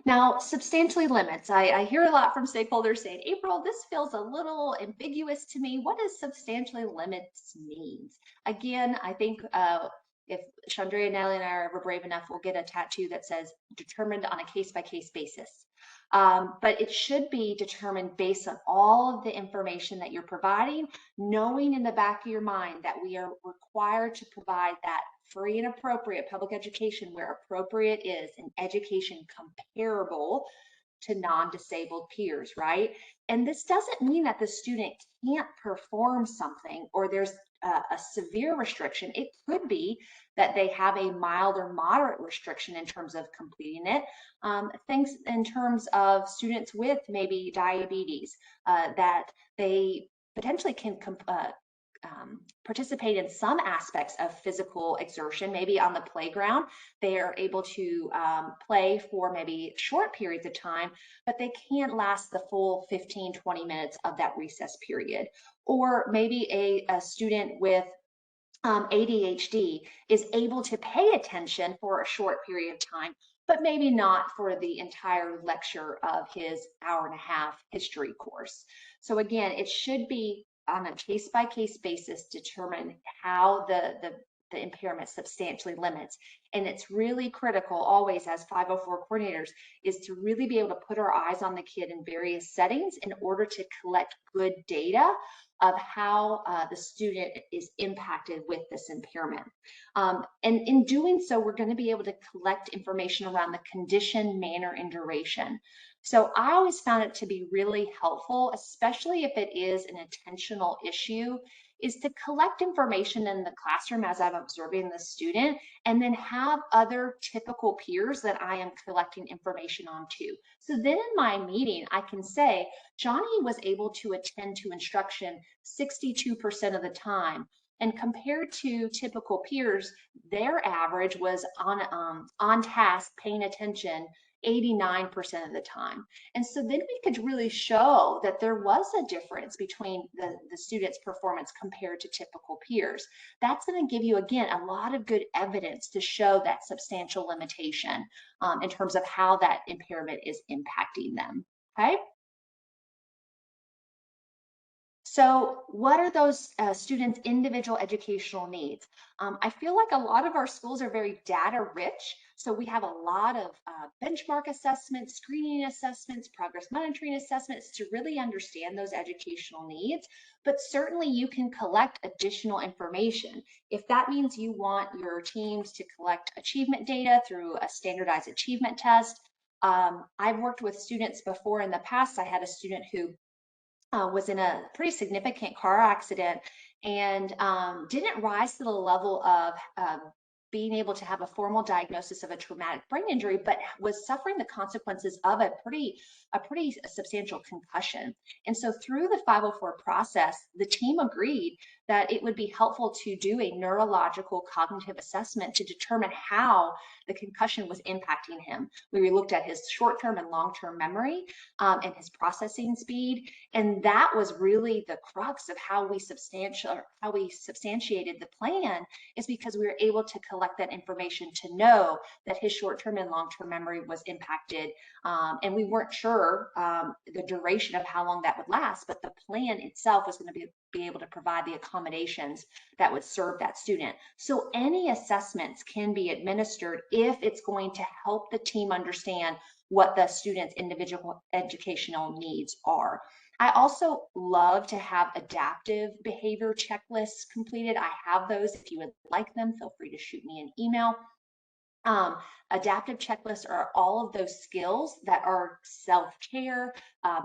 Now, substantially limits. I hear a lot from stakeholders saying, April, this feels a little ambiguous to me. What does substantially limits mean? Again, I think if Chandra and Natalie and I are ever brave enough, we'll get a tattoo that says determined on a case-by-case basis. But it should be determined based on all of the information that you're providing, knowing in the back of your mind that we are required to provide that free and appropriate public education where appropriate is, an education comparable to non-disabled peers, right? And this doesn't mean that the student can't perform something or there's a severe restriction. It could be that they have a mild or moderate restriction in terms of completing it. Things in terms of students with maybe diabetes, that they potentially can participate in some aspects of physical exertion. Maybe on the playground, they are able to play for maybe short periods of time, but they can't last the full 15, 20 minutes of that recess period. Or maybe a student with ADHD is able to pay attention for a short period of time, but maybe not for the entire lecture of his hour-and-a-half history course. So again, it should be on a case-by-case basis determine how the impairment substantially limits. And it's really critical always as 504 coordinators is to really be able to put our eyes on the kid in various settings in order to collect good data of how the student is impacted with this impairment. And in doing so, we're going to be able to collect information around the condition, manner, and duration. So I always found it to be really helpful, especially if it is an intentional issue, is to collect information in the classroom as I'm observing the student, and then have other typical peers that I am collecting information on too. So then in my meeting, I can say, Johnny was able to attend to instruction 62% of the time. And compared to typical peers, their average was on task, paying attention 89% of the time. And so then we could really show that there was a difference between the student's performance compared to typical peers. That's going to give you, again, a lot of good evidence to show that substantial limitation in terms of how that impairment is impacting them, okay? So what are those students' individual educational needs? I feel like a lot of our schools are very data rich. So we have a lot of benchmark assessments, screening assessments, progress monitoring assessments to really understand those educational needs. But certainly you can collect additional information. If that means you want your teams to collect achievement data through a standardized achievement test. I've worked with students before in the past. I had a student who was in a pretty significant car accident and didn't rise to the level of being able to have a formal diagnosis of a traumatic brain injury, but was suffering the consequences of a pretty substantial concussion. And so through the 504 process, the team agreed that it would be helpful to do a neurological cognitive assessment to determine how the concussion was impacting him. We looked at his short-term and long-term memory and his processing speed. And that was really the crux of how we substantiated the plan, is because we were able to collect that information to know that his short-term and long-term memory was impacted. And we weren't sure the duration of how long that would last, but the plan itself was going to be able to provide the accommodations that would serve that student. So any assessments can be administered if it's going to help the team understand what the student's individual educational needs are. I also love to have adaptive behavior checklists completed. I have those. If you would like them, feel free to shoot me an email. Adaptive checklists are all of those skills that are self-care,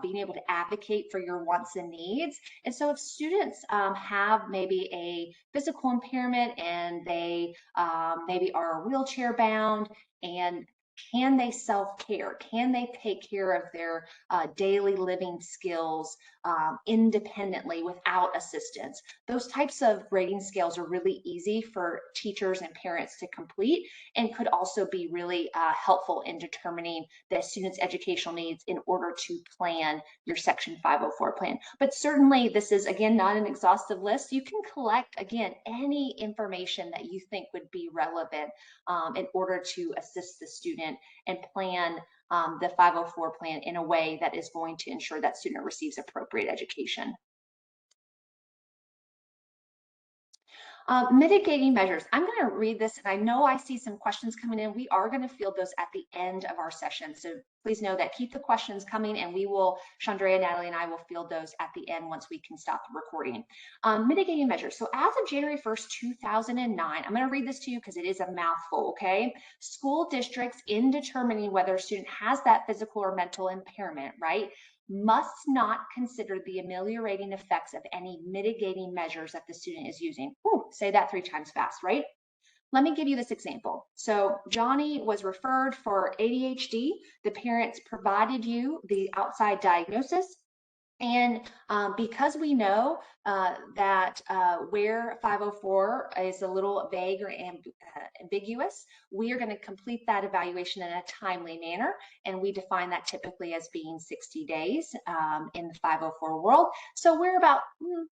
being able to advocate for your wants and needs. And so if students have maybe a physical impairment and they maybe are wheelchair bound, and can they self-care? Can they take care of their daily living skills independently without assistance? Those types of grading scales are really easy for teachers and parents to complete, and could also be really helpful in determining the student's educational needs in order to plan your Section 504 plan. But certainly this is, again, not an exhaustive list. You can collect, again, any information that you think would be relevant in order to assist the student and plan the 504 plan in a way that is going to ensure that student receives appropriate education. Mitigating measures. I'm going to read this, and I know I see some questions coming in. We are going to field those at the end of our session. So please know that keep the questions coming, and we will, Chandrea, Natalie, and I will field those at the end once we can stop the recording. Mitigating measures. So as of January 1st, 2009, I'm going to read this to you because it is a mouthful, okay? School districts, in determining whether a student has that physical or mental impairment, right, must not consider the ameliorating effects of any mitigating measures that the student is using. Ooh, say that 3 times fast, right? Let me give you this example. So Johnny was referred for ADHD. The parents provided you the outside diagnosis. And because we know that where 504 is a little vague or ambiguous, we are going to complete that evaluation in a timely manner. And we define that typically as being 60 days in the 504 world. So we're about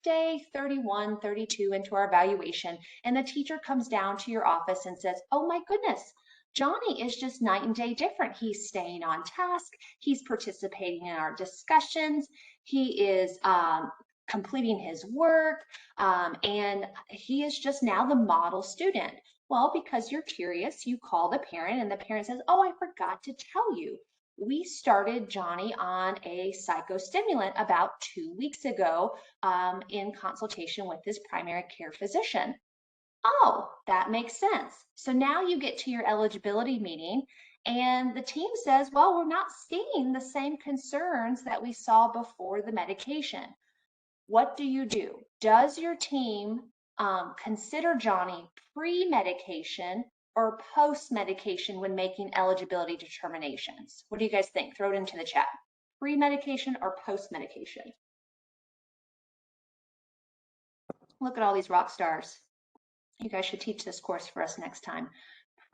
day 31, 32 into our evaluation. And the teacher comes down to your office and says, oh my goodness, Johnny is just night and day different. He's staying on task. He's participating in our discussions. He is completing his work, and he is just now the model student. Well, because you're curious, you call the parent, and the parent says, oh, I forgot to tell you. We started Johnny on a psychostimulant about 2 weeks ago in consultation with his primary care physician. Oh, that makes sense. So now you get to your eligibility meeting and the team says, well, we're not seeing the same concerns that we saw before the medication. What do? Does your team consider Johnny pre-medication or post-medication when making eligibility determinations? What do you guys think? Throw it into the chat. Pre-medication or post-medication? Look at all these rock stars. You guys should teach this course for us next time.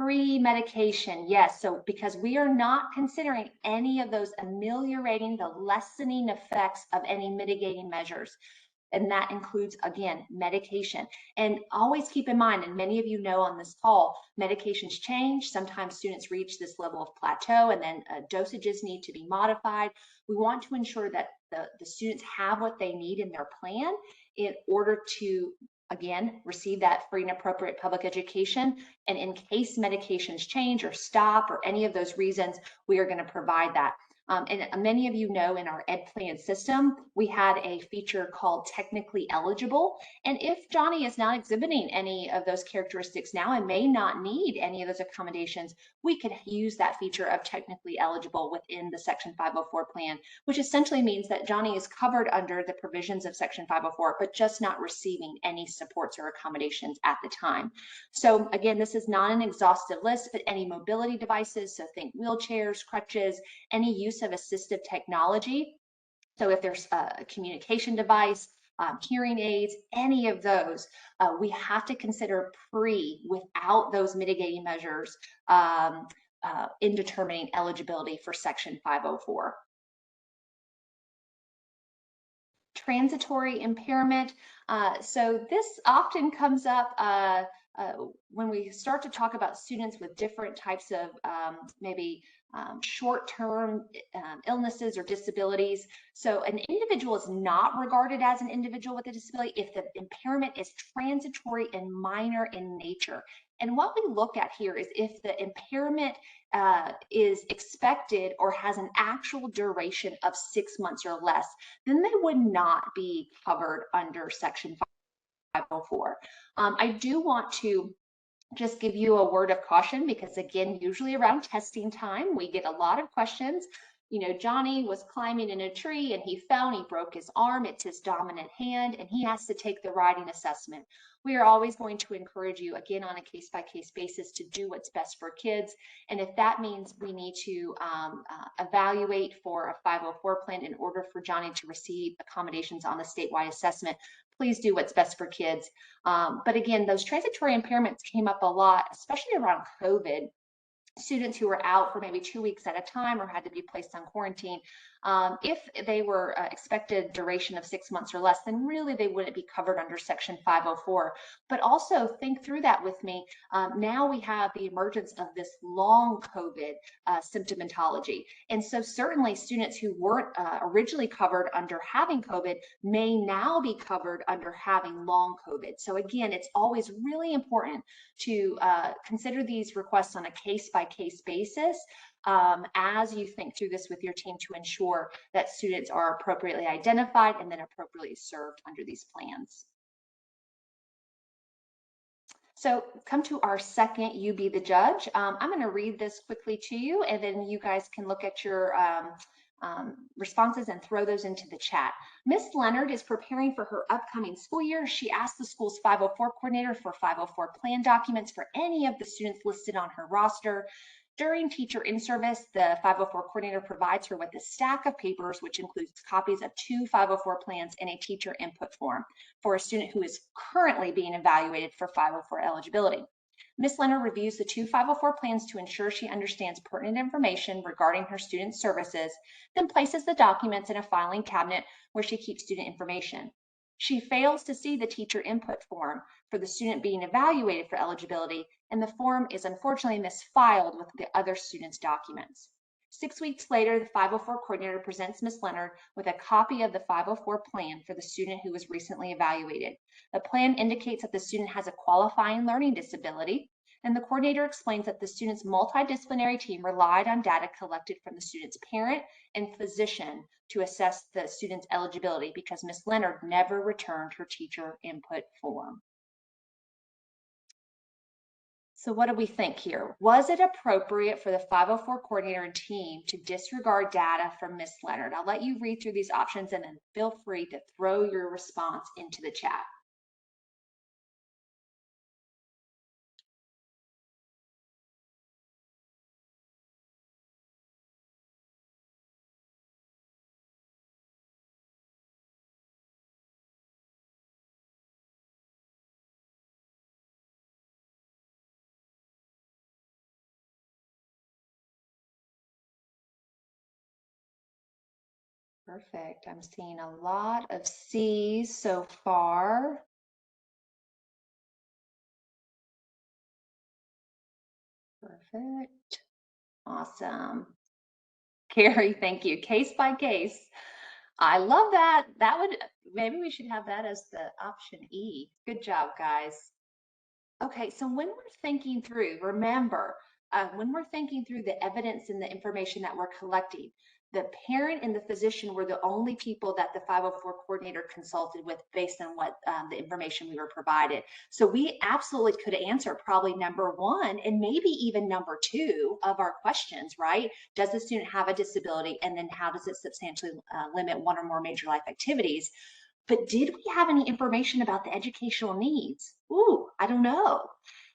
Pre-medication, yes. So because we are not considering any of those ameliorating, the lessening effects of any mitigating measures. And that includes, again, medication. And always keep in mind, and many of you know on this call, medications change. Sometimes students reach this level of plateau and then dosages need to be modified. We want to ensure that the students have what they need in their plan in order to, again, receive that free and appropriate public education. And in case medications change or stop or any of those reasons, we are going to provide that. And many of you know in our Ed Plan system, we had a feature called Technically Eligible. And if Johnny is not exhibiting any of those characteristics now and may not need any of those accommodations, we could use that feature of Technically Eligible within the Section 504 plan, which essentially means that Johnny is covered under the provisions of Section 504, but just not receiving any supports or accommodations at the time. So again, this is not an exhaustive list, but any mobility devices, so think wheelchairs, crutches, any use of assistive technology. So if there's a communication device, hearing aids, any of those, we have to consider without those mitigating measures in determining eligibility for Section 504. Transitory impairment. So this often comes up when we start to talk about students with different types of maybe short-term illnesses or disabilities. So an individual is not regarded as an individual with a disability if the impairment is transitory and minor in nature. And what we look at here is if the impairment is expected or has an actual duration of 6 months or less, then they would not be covered under Section 504. I do want to just give you a word of caution because, again, usually around testing time, we get a lot of questions. You know, Johnny was climbing in a tree and he fell and he broke his arm. It's his dominant hand and he has to take the riding assessment. We are always going to encourage you, again, on a case-by-case basis to do what's best for kids. And if that means we need to evaluate for a 504 plan in order for Johnny to receive accommodations on the statewide assessment, please do what's best for kids. But again, those transitory impairments came up a lot, especially around COVID. Students who were out for maybe 2 weeks at a time or had to be placed on quarantine, if they were expected duration of 6 months or less, then really they wouldn't be covered under Section 504. But also think through that with me. Now we have the emergence of this long COVID symptomatology. And so certainly students who weren't originally covered under having COVID may now be covered under having long COVID. So again, it's always really important to consider these requests on a case-by-case basis as you think through this with your team to ensure that students are appropriately identified and then appropriately served under these plans. So come to our second You Be the Judge. I'm going to read this quickly to you, and then you guys can look at your responses and throw those into the chat. Miss Leonard is preparing for her upcoming school year. She asked the school's 504 coordinator for 504 plan documents for any of the students listed on her roster. During teacher in-service, the 504 coordinator provides her with a stack of papers, which includes copies of 2 504 plans and a teacher input form for a student who is currently being evaluated for 504 eligibility. Ms. Leonard reviews the 2 504 plans to ensure she understands pertinent information regarding her student services, then places the documents in a filing cabinet where she keeps student information. She fails to see the teacher input form for the student being evaluated for eligibility, and the form is unfortunately misfiled with the other student's documents. 6 weeks later, the 504 coordinator presents Ms. Leonard with a copy of the 504 plan for the student who was recently evaluated. The plan indicates that the student has a qualifying learning disability, and the coordinator explains that the student's multidisciplinary team relied on data collected from the student's parent and physician to assess the student's eligibility because Ms. Leonard never returned her teacher input form. So what do we think here? Was it appropriate for the 504 coordinator and team to disregard data from Ms. Leonard? I'll let you read through these options and then feel free to throw your response into the chat. Perfect. I'm seeing a lot of C's so far. Perfect. Awesome. Carrie, thank you. Case by case. I love that. That would, maybe we should have that as the option E. Good job, guys. Okay, so when we're thinking through, remember, when we're thinking through the evidence and the information that we're collecting, The parent and the physician were the only people that the 504 coordinator consulted with based on what the information we were provided. So we absolutely could answer probably number one and maybe even number two of our questions, right? Does the student have a disability? And then how does it substantially limit one or more major life activities? But did we have any information about the educational needs? Ooh, I don't know.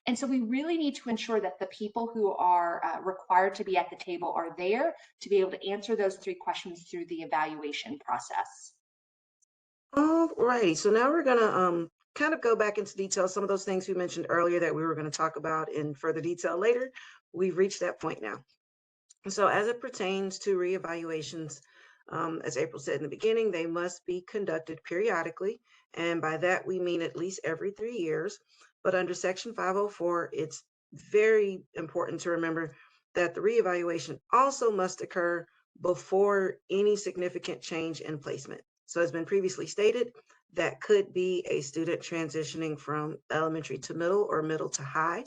And so we really need to ensure that the people who are required to be at the table are there to be able to answer those three questions through the evaluation process.
All righty, so now we're gonna kind of go back into detail. Some of those things we mentioned earlier that we were going to talk about in further detail later, we've reached that point now. So as it pertains to reevaluations, as April said in the beginning, they must be conducted periodically. And by that, we mean at least every 3 years. But under Section 504, it's very important to remember that the reevaluation also must occur before any significant change in placement. So as been previously stated, that could be a student transitioning from elementary to middle or middle to high.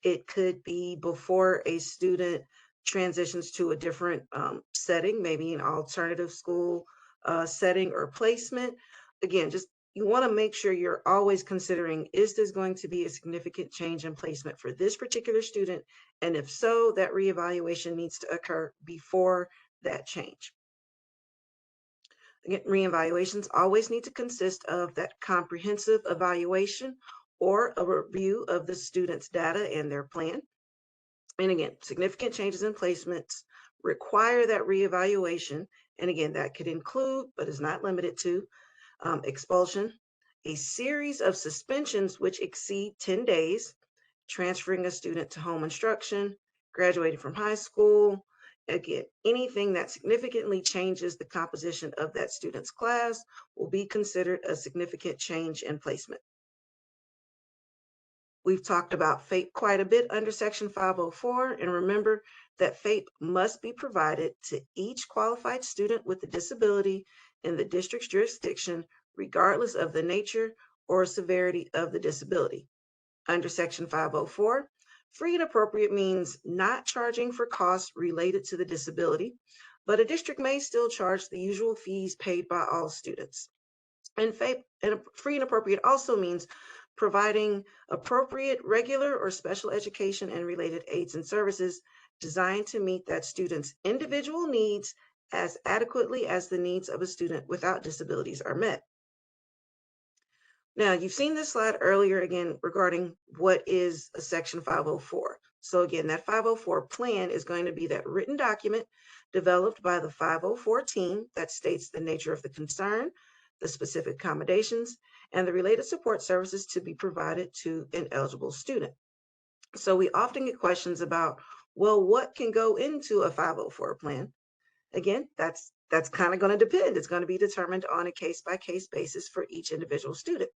It could be before a student transitions to a different setting, maybe an alternative school setting or placement. Again, just you want to make sure you're always considering, is this going to be a significant change in placement for this particular student? And if so, that reevaluation needs to occur before that change. Again, reevaluations always need to consist of that comprehensive evaluation or a review of the student's data and their plan. And again, significant changes in placements require that reevaluation. And again, that could include, but is not limited to, expulsion, a series of suspensions which exceed 10 days, transferring a student to home instruction, graduating from high school. Again, anything that significantly changes the composition of that student's class will be considered a significant change in placement. We've talked about FAPE quite a bit under Section 504, and remember that FAPE must be provided to each qualified student with a disability in the district's jurisdiction, regardless of the nature or severity of the disability. Under Section 504, free and appropriate means not charging for costs related to the disability, but a district may still charge the usual fees paid by all students. And FAPE and free and appropriate also means providing appropriate regular or special education and related aids and services designed to meet that student's individual needs as adequately as the needs of a student without disabilities are met. Now, you've seen this slide earlier again regarding what is a Section 504. So again, that 504 plan is going to be that written document developed by the 504 team that states the nature of the concern, the specific accommodations, and the related support services to be provided to an eligible student. So we often get questions about, well, what can go into a 504 plan? Again, that's kind of going to depend. It's going to be determined on a case-by-case basis for each individual student.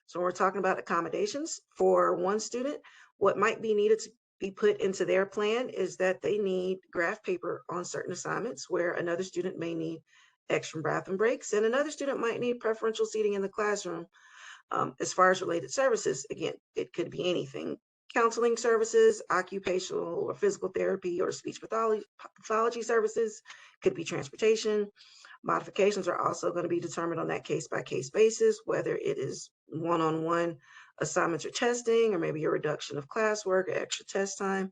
So when we're talking about accommodations for one student, what might be needed to be put into their plan is that they need graph paper on certain assignments, where another student may need extra bathroom breaks, and another student might need preferential seating in the classroom. As far as related services, again, it could be anything. Counseling services, occupational or physical therapy, or speech pathology services, could be transportation. Modifications are also going to be determined on that case-by-case basis, whether it is one-on-one assignments or testing, or maybe a reduction of classwork or extra test time.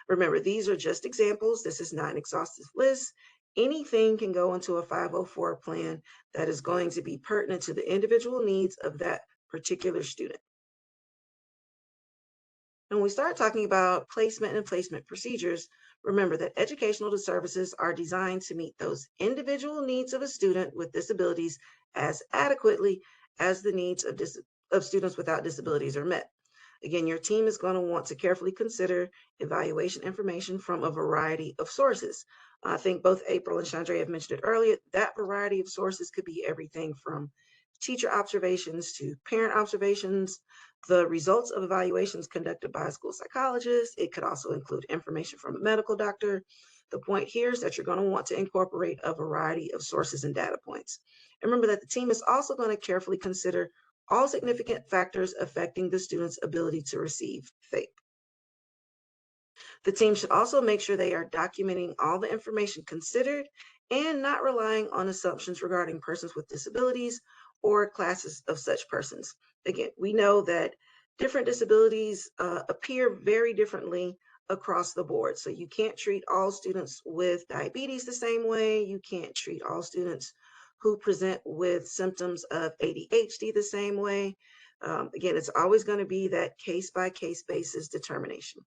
Remember, these are just examples. This is not an exhaustive list. Anything can go into a 504 plan that is going to be pertinent to the individual needs of that particular student. And when we start talking about placement and placement procedures, remember that educational services are designed to meet those individual needs of a student with disabilities as adequately as the needs of students without disabilities are met. Again, your team is going to want to carefully consider evaluation information from a variety of sources. I think both April and Chandra have mentioned it earlier. That variety of sources could be everything from teacher observations to parent observations, the results of evaluations conducted by a school psychologist. It could also include information from a medical doctor. The point here is that you're going to want to incorporate a variety of sources and data points. And remember that the team is also going to carefully consider all significant factors affecting the student's ability to receive FAPE. The team should also make sure they are documenting all the information considered and not relying on assumptions regarding persons with disabilities or classes of such persons. Again, we know that different disabilities appear very differently across the board. So you can't treat all students with diabetes the same way. You can't treat all students who present with symptoms of ADHD the same way. Again, it's always going to be that case-by-case basis determination.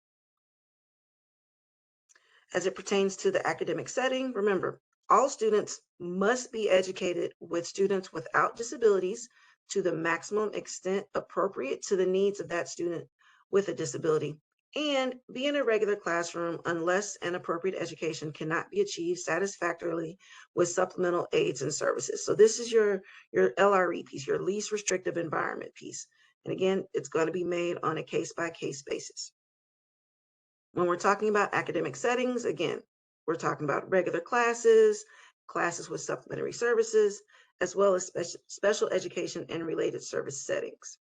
As it pertains to the academic setting, remember, all students must be educated with students without disabilities to the maximum extent appropriate to the needs of that student with a disability, and be in a regular classroom unless an appropriate education cannot be achieved satisfactorily with supplemental aids and services. So this is your LRE piece, your least restrictive environment piece. And again, it's going to be made on a case-by-case basis. When we're talking about academic settings, again, we're talking about regular classes, classes with supplementary services, as well as special education and related service settings.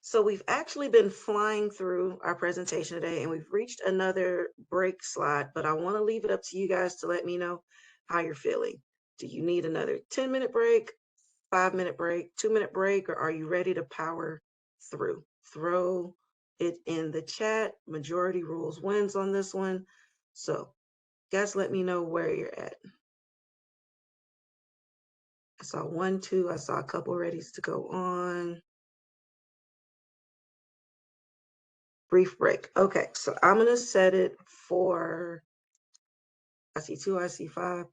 So we've actually been flying through our presentation today, and we've reached another break slide, but I want to leave it up to you guys to let me know how you're feeling. Do you need another 10-minute break, 5-minute break, 2-minute break, or are you ready to power through? Throw it in the chat. Majority rules wins on this one. So guys, let me know where you're at. I saw 1, 2, I saw a couple ready to go on. Brief break. Okay, so I'm gonna set it for, I see 2, I see 5.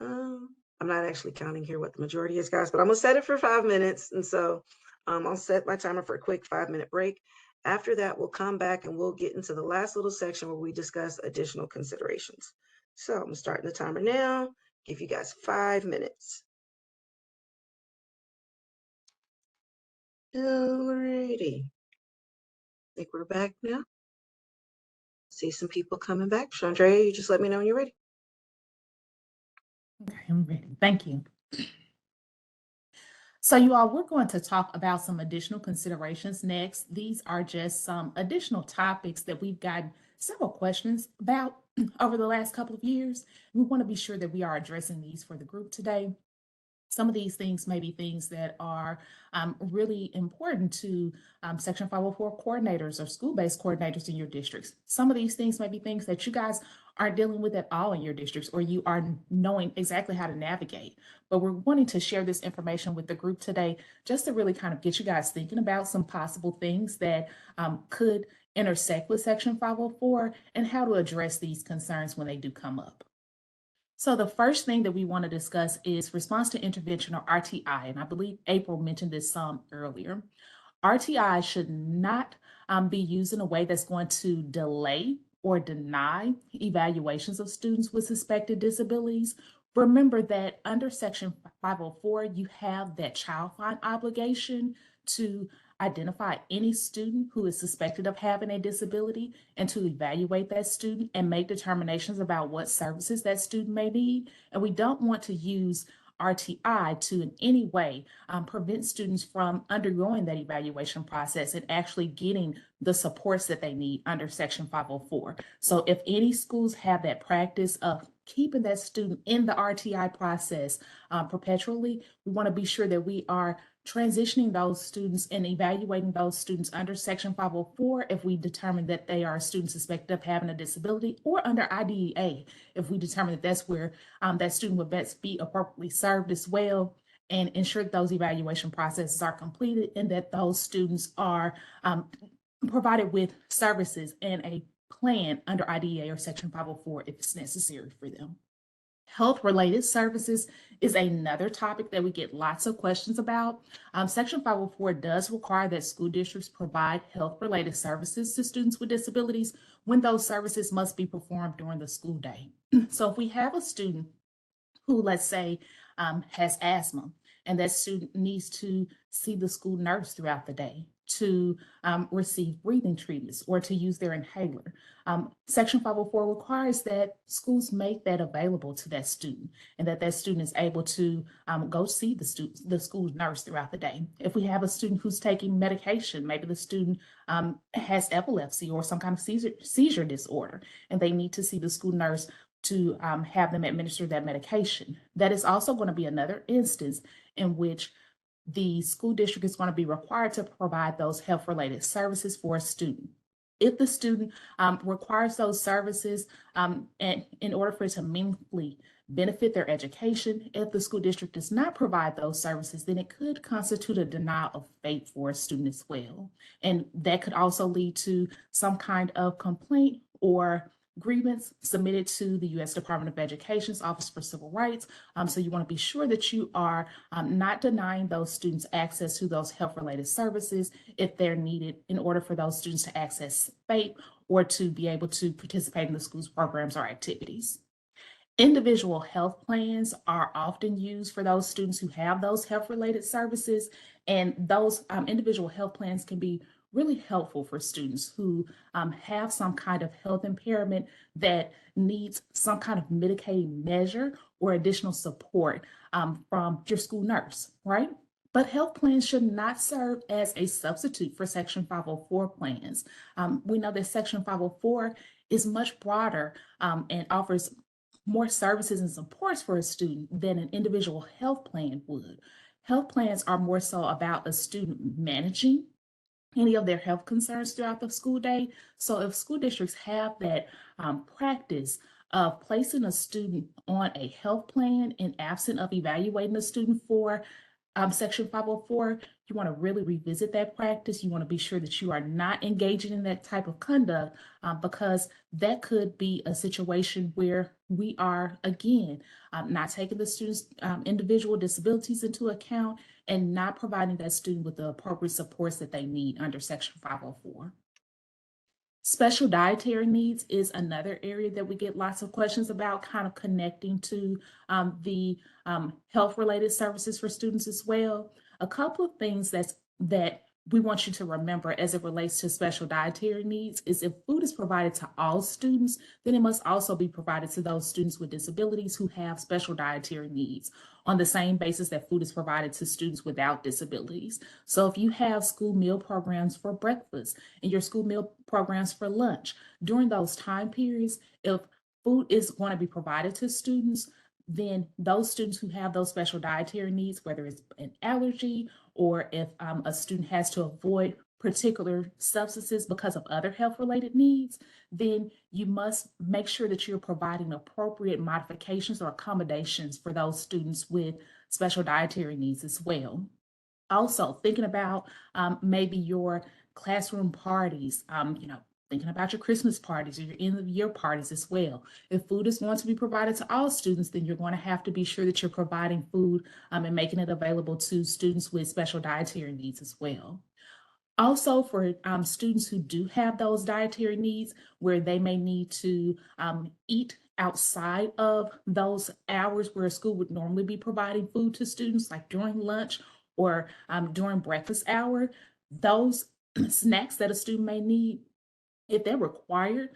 I'm not actually counting here what the majority is, guys, but I'm gonna set it for 5 minutes. And so I'll set my timer for a quick 5-minute break. After that, we'll come back and we'll get into the last little section where we discuss additional considerations. So I'm starting the timer now, give you guys 5 minutes. Alrighty. I think we're back now. See some people coming back. Chandra, you just let me know when you're ready.
Okay, I'm ready. Thank you. So you all, we're going to talk about some additional considerations next. These are just some additional topics that we've gotten several questions about over the last couple of years. We want to be sure that we are addressing these for the group today. Some of these things may be things that are really important to Section 504 coordinators or school-based coordinators in your districts. Some of these things may be things that you guys aren't dealing with at all in your districts, or you are knowing exactly how to navigate. But we're wanting to share this information with the group today just to really kind of get you guys thinking about some possible things that could intersect with Section 504 and how to address these concerns when they do come up. So the first thing that we want to discuss is response to intervention, or RTI, and I believe April mentioned this some earlier. RTI should not be used in a way that's going to delay or deny evaluations of students with suspected disabilities. Remember that under Section 504, you have that child find obligation to identify any student who is suspected of having a disability and to evaluate that student and make determinations about what services that student may need. And we don't want to use RTI to in any way prevent students from undergoing that evaluation process and actually getting the supports that they need under Section 504. So if any schools have that practice of keeping that student in the RTI process perpetually, we want to be sure that we are transitioning those students and evaluating those students under Section 504 if we determine that they are students suspected of having a disability, or under IDEA if we determine that that's where that student would best be appropriately served as well, and ensure that those evaluation processes are completed and that those students are provided with services and a plan under IDEA or Section 504 if it's necessary for them. Health-related services is another topic that we get lots of questions about. Section 504 does require that school districts provide health-related services to students with disabilities when those services must be performed during the school day. So if we have a student who, let's say, has asthma, and that student needs to see the school nurse throughout the day to receive breathing treatments or to use their inhaler. Section 504 requires that schools make that available to that student and that that student is able to go see the school nurse throughout the day. If we have a student who's taking medication, maybe the student has epilepsy or some kind of seizure disorder, and they need to see the school nurse to have them administer that medication. That is also going to be another instance in which the school district is going to be required to provide those health-related services for a student. If the student requires those services and in order for it to meaningfully benefit their education, if the school district does not provide those services, then it could constitute a denial of FAPE for a student as well. And that could also lead to some kind of complaint or grievance submitted to the U.S. Department of Education's Office for Civil Rights. So you want to be sure that you are not denying those students access to those health-related services if they're needed in order for those students to access FAPE or to be able to participate in the school's programs or activities. Individual health plans are often used for those students who have those health-related services, and those individual health plans can be really helpful for students who have some kind of health impairment that needs some kind of mitigating measure or additional support from your school nurse, right? But health plans should not serve as a substitute for Section 504 plans. We know that Section 504 is much broader and offers more services and supports for a student than an individual health plan would. Health plans are more so about a student managing any of their health concerns throughout the school day. So if school districts have that practice of placing a student on a health plan and absent of evaluating a student for Section 504, you want to really revisit that practice. You want to be sure that you are not engaging in that type of conduct because that could be a situation where we are, again, not taking the student's individual disabilities into account and not providing that student with the appropriate supports that they need under Section 504. Special dietary needs is another area that we get lots of questions about, kind of connecting to the health-related services for students as well. A couple of things that we want you to remember as it relates to special dietary needs is if food is provided to all students, then it must also be provided to those students with disabilities who have special dietary needs on the same basis that food is provided to students without disabilities. So if you have school meal programs for breakfast and your school meal programs for lunch, during those time periods, if food is going to be provided to students, then those students who have those special dietary needs, whether it's an allergy or if a student has to avoid particular substances because of other health-related needs, then you must make sure that you're providing appropriate modifications or accommodations for those students with special dietary needs as well. Also, thinking about maybe your classroom parties, thinking about your Christmas parties or your end of year parties as well. If food is going to be provided to all students, then you're going to have to be sure that you're providing food and making it available to students with special dietary needs as well. Also, for students who do have those dietary needs where they may need to eat outside of those hours where a school would normally be providing food to students, like during lunch or during breakfast hour, those snacks that a student may need, if they're required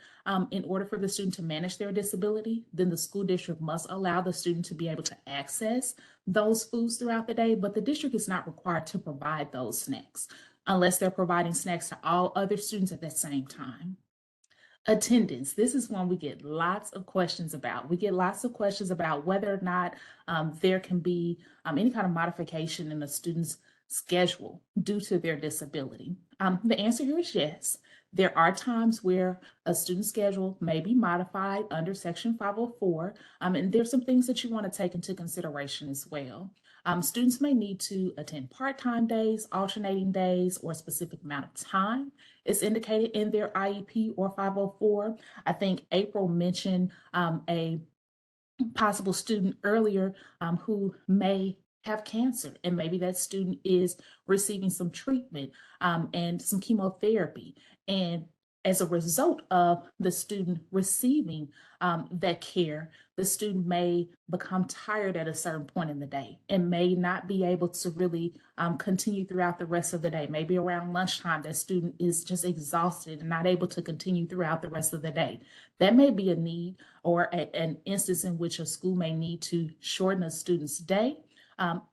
in order for the student to manage their disability, then the school district must allow the student to be able to access those foods throughout the day, but the district is not required to provide those snacks unless they're providing snacks to all other students at the same time. Attendance. This is one we get lots of questions about. We get lots of questions about whether or not there can be any kind of modification in a student's schedule due to their disability. The answer here is yes. There are times where a student schedule may be modified under Section 504, and there's some things that you want to take into consideration as well. Students may need to attend part-time days, alternating days, or a specific amount of time. It's indicated in their IEP or 504. I think April mentioned a possible student earlier who may have cancer, and maybe that student is receiving some treatment and some chemotherapy. And as a result of the student receiving that care, the student may become tired at a certain point in the day and may not be able to really continue throughout the rest of the day. Maybe around lunchtime, that student is just exhausted and not able to continue throughout the rest of the day. That may be a need or an instance in which a school may need to shorten a student's day.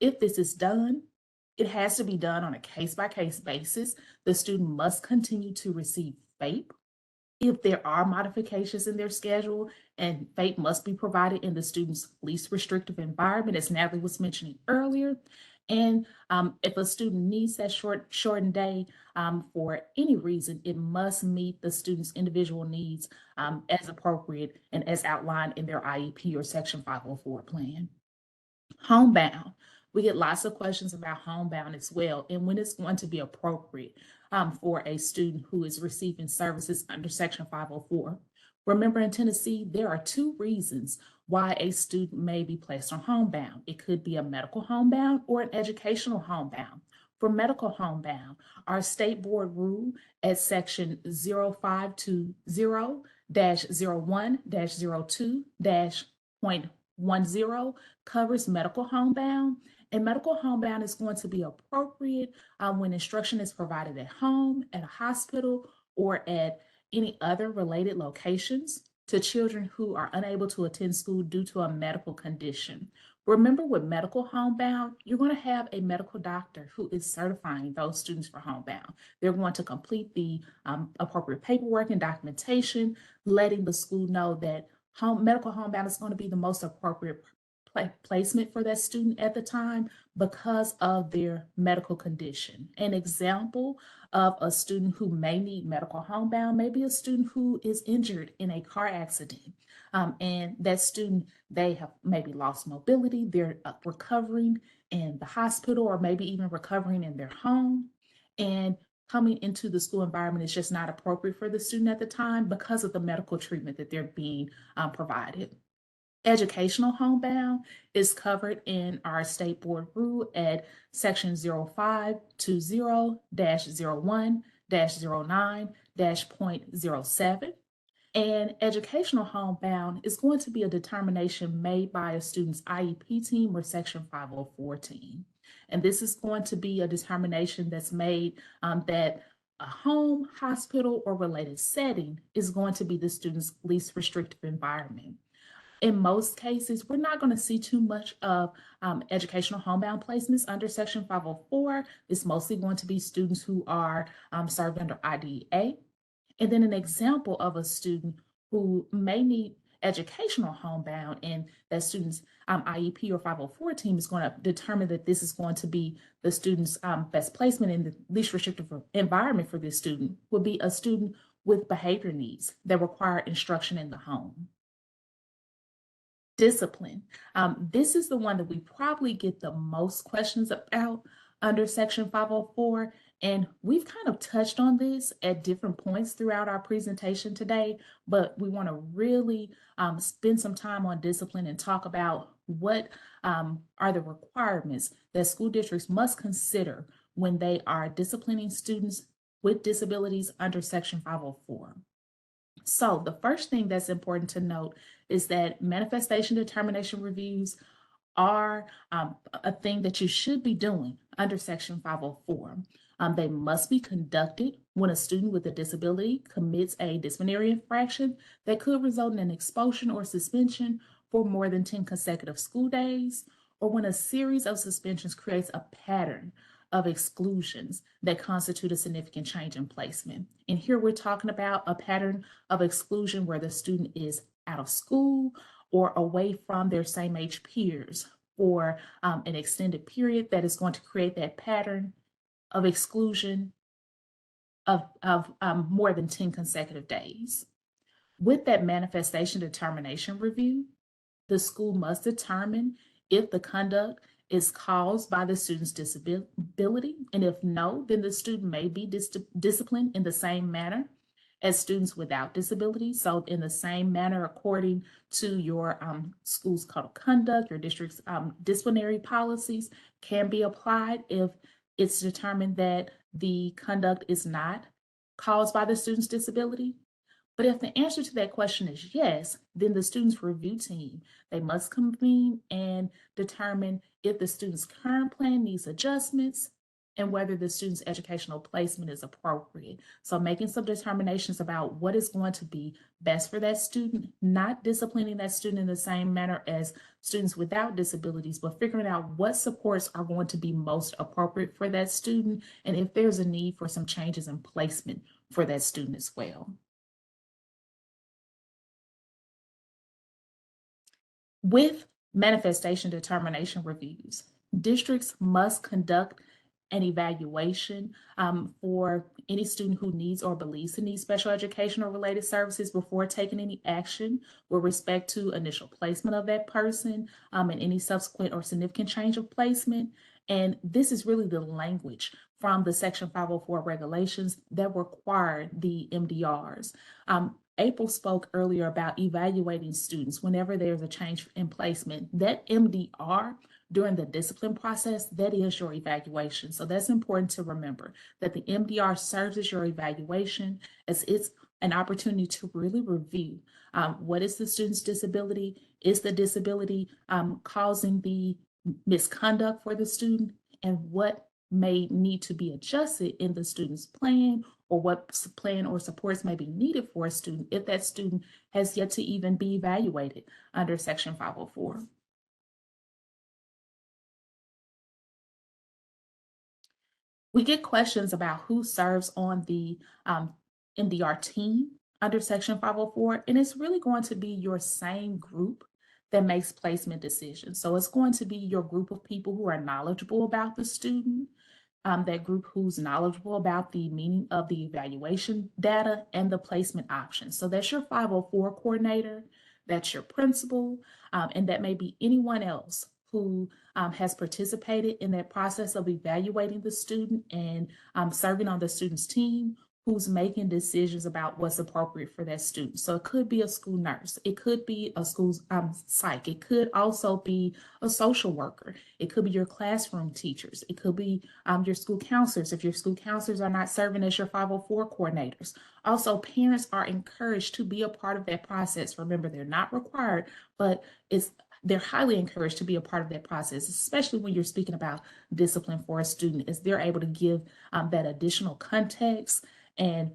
If this is done, it has to be done on a case-by-case basis. The student must continue to receive FAPE. If there are modifications in their schedule, and FAPE must be provided in the student's least restrictive environment, as Natalie was mentioning earlier. And if a student needs that shortened day for any reason, it must meet the student's individual needs as appropriate and as outlined in their IEP or Section 504 plan. Homebound. We get lots of questions about homebound as well, and when it's going to be appropriate for a student who is receiving services under Section 504. Remember, in Tennessee, there are 2 reasons why a student may be placed on homebound. It could be a medical homebound or an educational homebound. For medical homebound, our state board rule at Section 0520-01-02-.10 covers medical homebound, and medical homebound is going to be appropriate when instruction is provided at home, at a hospital, or at any other related locations to children who are unable to attend school due to a medical condition. Remember, with medical homebound, you're going to have a medical doctor who is certifying those students for homebound. They're going to complete the appropriate paperwork and documentation, letting the school know that medical homebound is going to be the most appropriate placement for that student at the time because of their medical condition. An example of a student who may need medical homebound may be a student who is injured in a car accident. And that student, they have maybe lost mobility, they're recovering in the hospital or maybe even recovering in their home. And coming into the school environment is just not appropriate for the student at the time because of the medical treatment that they're being provided. Educational homebound is covered in our state board rule at Section 0520-01-09-.07. And educational homebound is going to be a determination made by a student's IEP team or Section 504 team. And this is going to be a determination that's made that a home, hospital, or related setting is going to be the student's least restrictive environment. In most cases, we're not going to see too much of educational homebound placements under Section 504. It's mostly going to be students who are served under IDEA. And then an example of a student who may need educational homebound and that student's IEP or 504 team is going to determine that this is going to be the student's best placement in the least restrictive environment for this student would be a student with behavior needs that require instruction in the home. Discipline. This is the one that we probably get the most questions about under Section 504. And we've kind of touched on this at different points throughout our presentation today, but we want to really spend some time on discipline and talk about what are the requirements that school districts must consider when they are disciplining students with disabilities under Section 504. So the first thing that's important to note is that manifestation determination reviews are a thing that you should be doing under Section 504. They must be conducted when a student with a disability commits a disciplinary infraction that could result in an expulsion or suspension for more than 10 consecutive school days, or when a series of suspensions creates a pattern of exclusions that constitute a significant change in placement. And here we're talking about a pattern of exclusion where the student is out of school or away from their same age peers for an extended period that is going to create that pattern of exclusion of more than 10 consecutive days. With that manifestation determination review, the school must determine if the conduct is caused by the student's disability, and if no, then the student may be disciplined in the same manner as students without disabilities. So in the same manner, according to your school's code of conduct, your district's disciplinary policies can be applied if it's determined that the conduct is not caused by the student's disability? But if the answer to that question is yes, then the student's review team, they must convene and determine if the student's current plan needs adjustments and whether the student's educational placement is appropriate. So making some determinations about what is going to be best for that student, not disciplining that student in the same manner as students without disabilities, but figuring out what supports are going to be most appropriate for that student and if there's a need for some changes in placement for that student as well. With manifestation determination reviews, districts must conduct an evaluation for any student who needs or believes to need special education or related services before taking any action with respect to initial placement of that person and any subsequent or significant change of placement. And this is really the language from the Section 504 regulations that require the MDRs. April spoke earlier about evaluating students whenever there's a change in placement. That MDR during the discipline process, that is your evaluation. So that's important to remember that the MDR serves as your evaluation, as it's an opportunity to really review what is the student's disability, is the disability causing the misconduct for the student, and what may need to be adjusted in the student's plan, or what plan or supports may be needed for a student if that student has yet to even be evaluated under Section 504. We get questions about who serves on the MDR team under Section 504, and it's really going to be your same group that makes placement decisions. So it's going to be your group of people who are knowledgeable about the student, that group who's knowledgeable about the meaning of the evaluation data and the placement options. So that's your 504 coordinator, that's your principal, and that may be anyone else who has participated in that process of evaluating the student and serving on the student's team, who's making decisions about what's appropriate for that student. So it could be a school nurse, it could be a school psych, it could also be a social worker, it could be your classroom teachers, it could be your school counselors if your school counselors are not serving as your 504 coordinators. Also, parents are encouraged to be a part of that process. Remember, they're not required, but they're highly encouraged to be a part of that process, especially when you're speaking about discipline for a student, as they're able to give that additional context and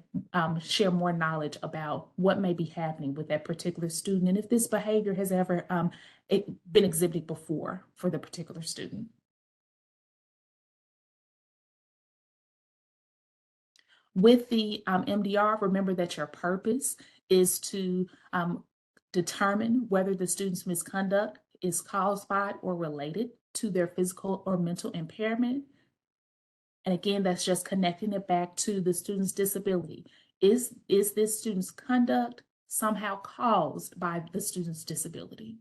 share more knowledge about what may be happening with that particular student and if this behavior has ever been exhibited before for the particular student. With the MDR, remember that your purpose is to determine whether the student's misconduct is caused by or related to their physical or mental impairment. And again, that's just connecting it back to the student's disability. Is this student's conduct somehow caused by the student's disability?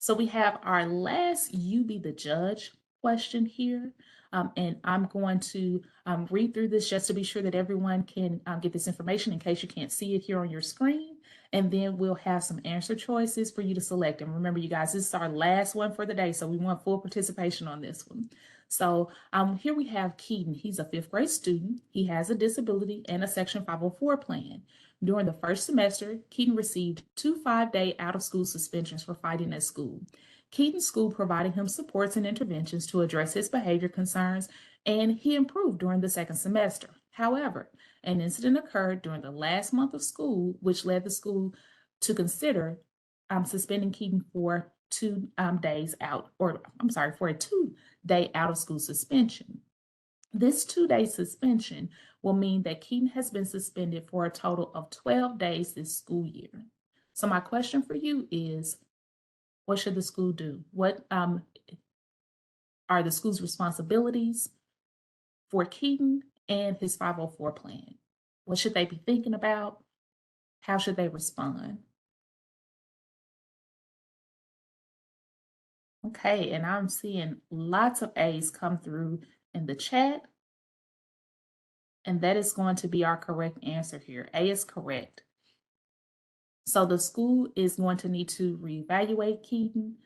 So we have our last "you be the judge" question here. And I'm going to read through this just to be sure that everyone can get this information in case you can't see it here on your screen. And then we'll have some answer choices for you to select. And remember, you guys, this is our last one for the day, so we want full participation on this one. So here we have Keaton. He's a 5th grade student. He has a disability and a Section 504 plan. During the first semester, Keaton received 2 5-day out-of-school suspensions for fighting at school. Keaton's school provided him supports and interventions to address his behavior concerns, and he improved during the second semester. However, an incident occurred during the last month of school, which led the school to consider suspending Keaton for 2 days out, or I'm sorry, for a 2-day out-of-school suspension. This 2-day suspension will mean that Keaton has been suspended for a total of 12 days this school year. So my question for you is, what should the school do? What are the school's responsibilities for Keaton and his 504 plan? What should they be thinking about? How should they respond? Okay, and I'm seeing lots of A's come through in the chat. And that is going to be our correct answer here. A is correct. So the school is going to need to reevaluate Keaton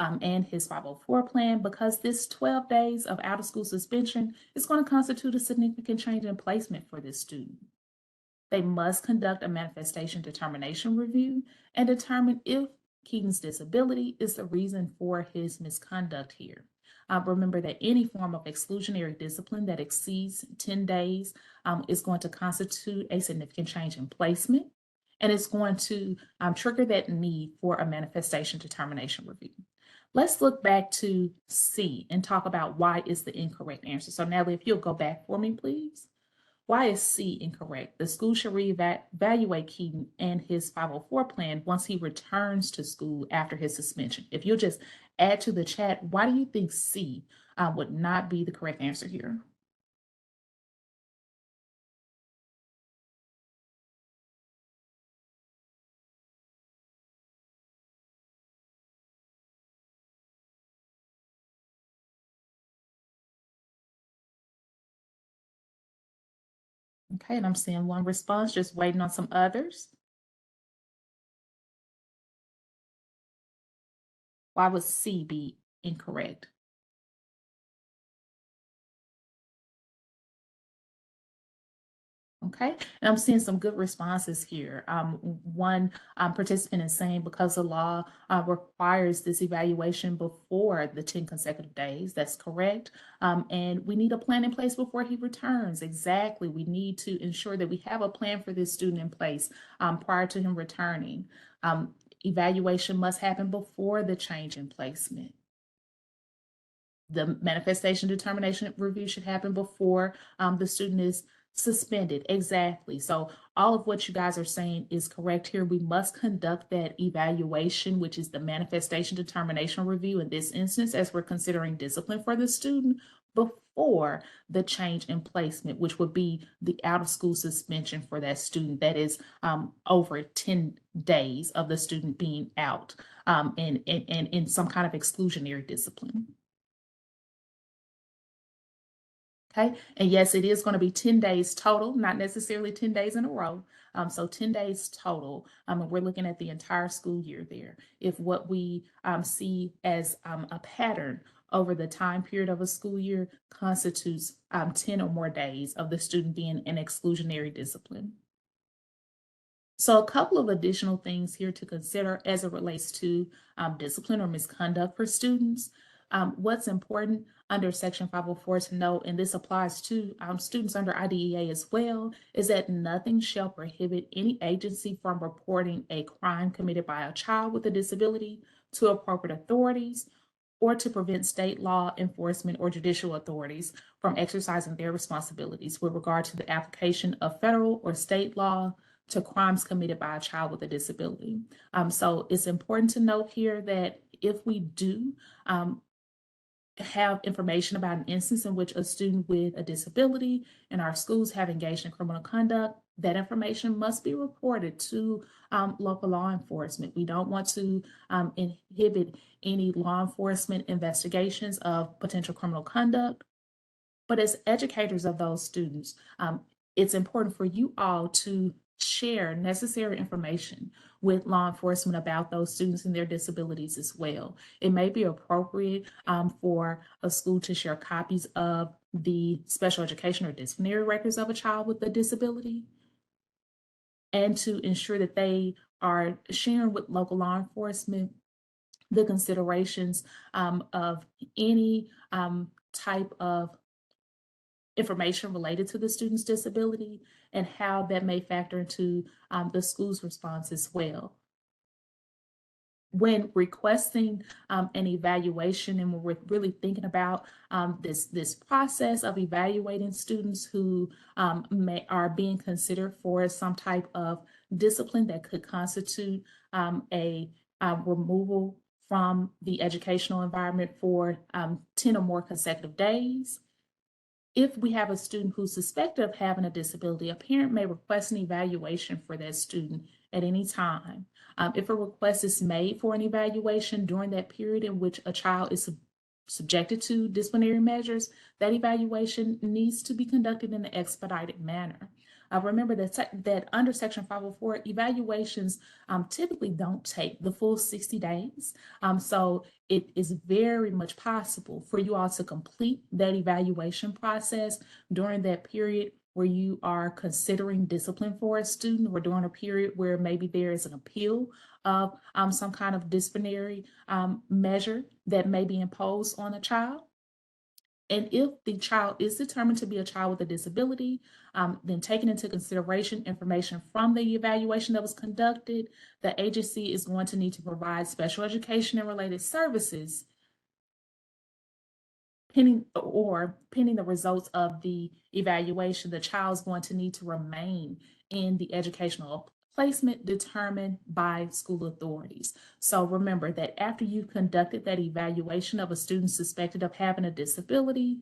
and his 504 plan, because this 12 days of out-of-school suspension is going to constitute a significant change in placement for this student. They must conduct a manifestation determination review and determine if Keaton's disability is the reason for his misconduct here. Remember that any form of exclusionary discipline that exceeds 10 days is going to constitute a significant change in placement, and it's going to trigger that need for a manifestation determination review. Let's look back to C and talk about why is the incorrect answer. So Natalie, if you'll go back for me, please. Why is C incorrect? The school should reevaluate Keaton and his 504 plan once he returns to school after his suspension. If you'll just add to the chat, why do you think C would not be the correct answer here? Okay, and I'm seeing one response, just waiting on some others. Why would C be incorrect? Okay, and I'm seeing some good responses here. One participant is saying because the law requires this evaluation before the 10 consecutive days. That's correct. And we need a plan in place before he returns. Exactly. We need to ensure that we have a plan for this student in place prior to him returning. Evaluation must happen before the change in placement. The manifestation determination review should happen before the student is suspended. Exactly. So all of what you guys are saying is correct here. We must conduct that evaluation, which is the manifestation determination review in this instance, as we're considering discipline for the student before the change in placement, which would be the out of school suspension for that student. That is over 10 days of the student being out and in some kind of exclusionary discipline. Okay, and yes, it is going to be 10 days total, not necessarily 10 days in a row. So 10 days total. And we're looking at the entire school year there. If what we see as a pattern over the time period of a school year constitutes 10 or more days of the student being in exclusionary discipline. So a couple of additional things here to consider as it relates to discipline or misconduct for students. What's important under Section 504 to note, and this applies to students under IDEA as well, is that nothing shall prohibit any agency from reporting a crime committed by a child with a disability to appropriate authorities, or to prevent state law enforcement or judicial authorities from exercising their responsibilities with regard to the application of federal or state law to crimes committed by a child with a disability. So it's important to note here that if we do have information about an instance in which a student with a disability in our schools have engaged in criminal conduct, that information must be reported to local law enforcement. We don't want to inhibit any law enforcement investigations of potential criminal conduct. But as educators of those students, it's important for you all to share necessary information with law enforcement about those students and their disabilities as well. It may be appropriate for a school to share copies of the special education or disciplinary records of a child with a disability, and to ensure that they are sharing with local law enforcement the considerations of any type of information related to the student's disability and how that may factor into the school's response as well. When requesting an evaluation, and when we're really thinking about this process of evaluating students who are being considered for some type of discipline that could constitute a removal from the educational environment for 10 or more consecutive days. If we have a student who's suspected of having a disability, a parent may request an evaluation for that student at any time. If a request is made for an evaluation during that period in which a child is subjected to disciplinary measures, that evaluation needs to be conducted in an expedited manner. Remember that under Section 504, evaluations typically don't take the full 60 days. So it is very much possible for you all to complete that evaluation process during that period where you are considering discipline for a student, or during a period where maybe there is an appeal of some kind of disciplinary measure that may be imposed on a child. And if the child is determined to be a child with a disability, then taking into consideration information from the evaluation that was conducted, the agency is going to need to provide special education and related services pending the results of the evaluation. The child is going to need to remain in the educational placement determined by school authorities. So remember that after you've conducted that evaluation of a student suspected of having a disability,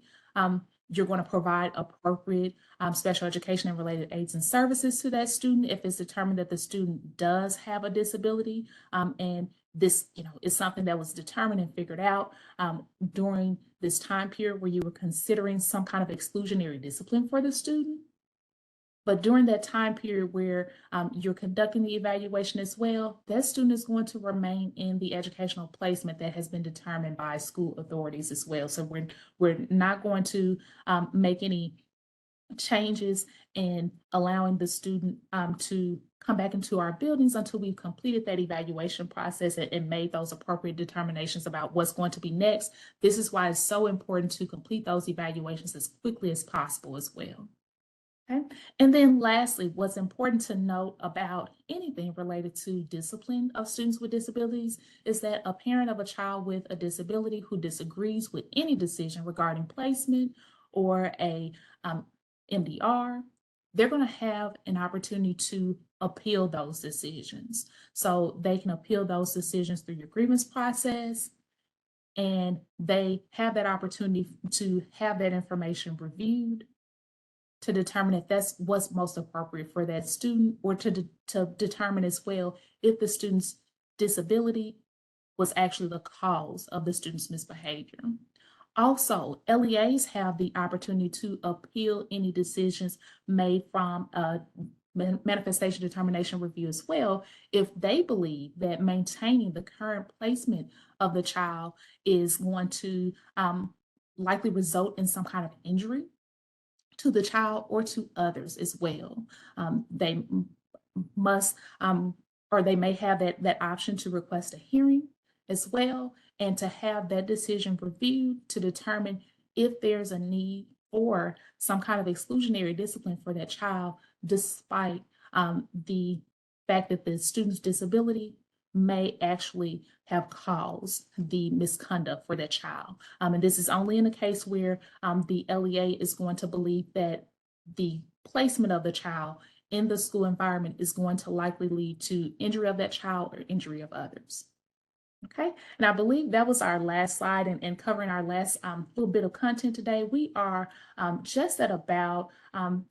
you're going to provide appropriate special education and related aids and services to that student if it's determined that the student does have a disability. And this, is something that was determined and figured out during this time period where you were considering some kind of exclusionary discipline for the student. But during that time period where you're conducting the evaluation as well, that student is going to remain in the educational placement that has been determined by school authorities as well. So we're not going to make any changes in allowing the student to come back into our buildings until we've completed that evaluation process and made those appropriate determinations about what's going to be next. This is why it's so important to complete those evaluations as quickly as possible as well. Okay. And then lastly, what's important to note about anything related to discipline of students with disabilities is that a parent of a child with a disability who disagrees with any decision regarding placement or a MDR, they're going to have an opportunity to appeal those decisions. So they can appeal those decisions through your grievance process, and they have that opportunity to have that information reviewed to determine if that's what's most appropriate for that student, or to determine as well if the student's disability was actually the cause of the student's misbehavior. Also, LEAs have the opportunity to appeal any decisions made from a manifestation determination review as well, if they believe that maintaining the current placement of the child is going to likely result in some kind of injury to the child or to others as well. They must, or they may have that option to request a hearing as well, and to have that decision reviewed to determine if there's a need for some kind of exclusionary discipline for that child, despite the fact that the student's disability may actually have caused the misconduct for that child. And this is only in a case where the LEA is going to believe that the placement of the child in the school environment is going to likely lead to injury of that child or injury of others. Okay, and I believe that was our last slide, and covering our last little bit of content today. We are just at about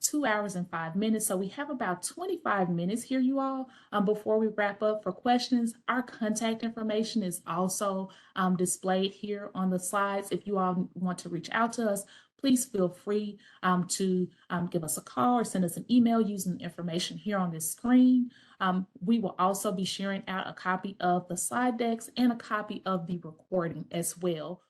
2 hours and 5 minutes. So we have about 25 minutes here, you all, before we wrap up for questions. Our contact information is also displayed here on the slides. If you all want to reach out to us, please feel free to give us a call or send us an email using the information here on this screen. We will also be sharing out a copy of the slide decks and a copy of the recording as well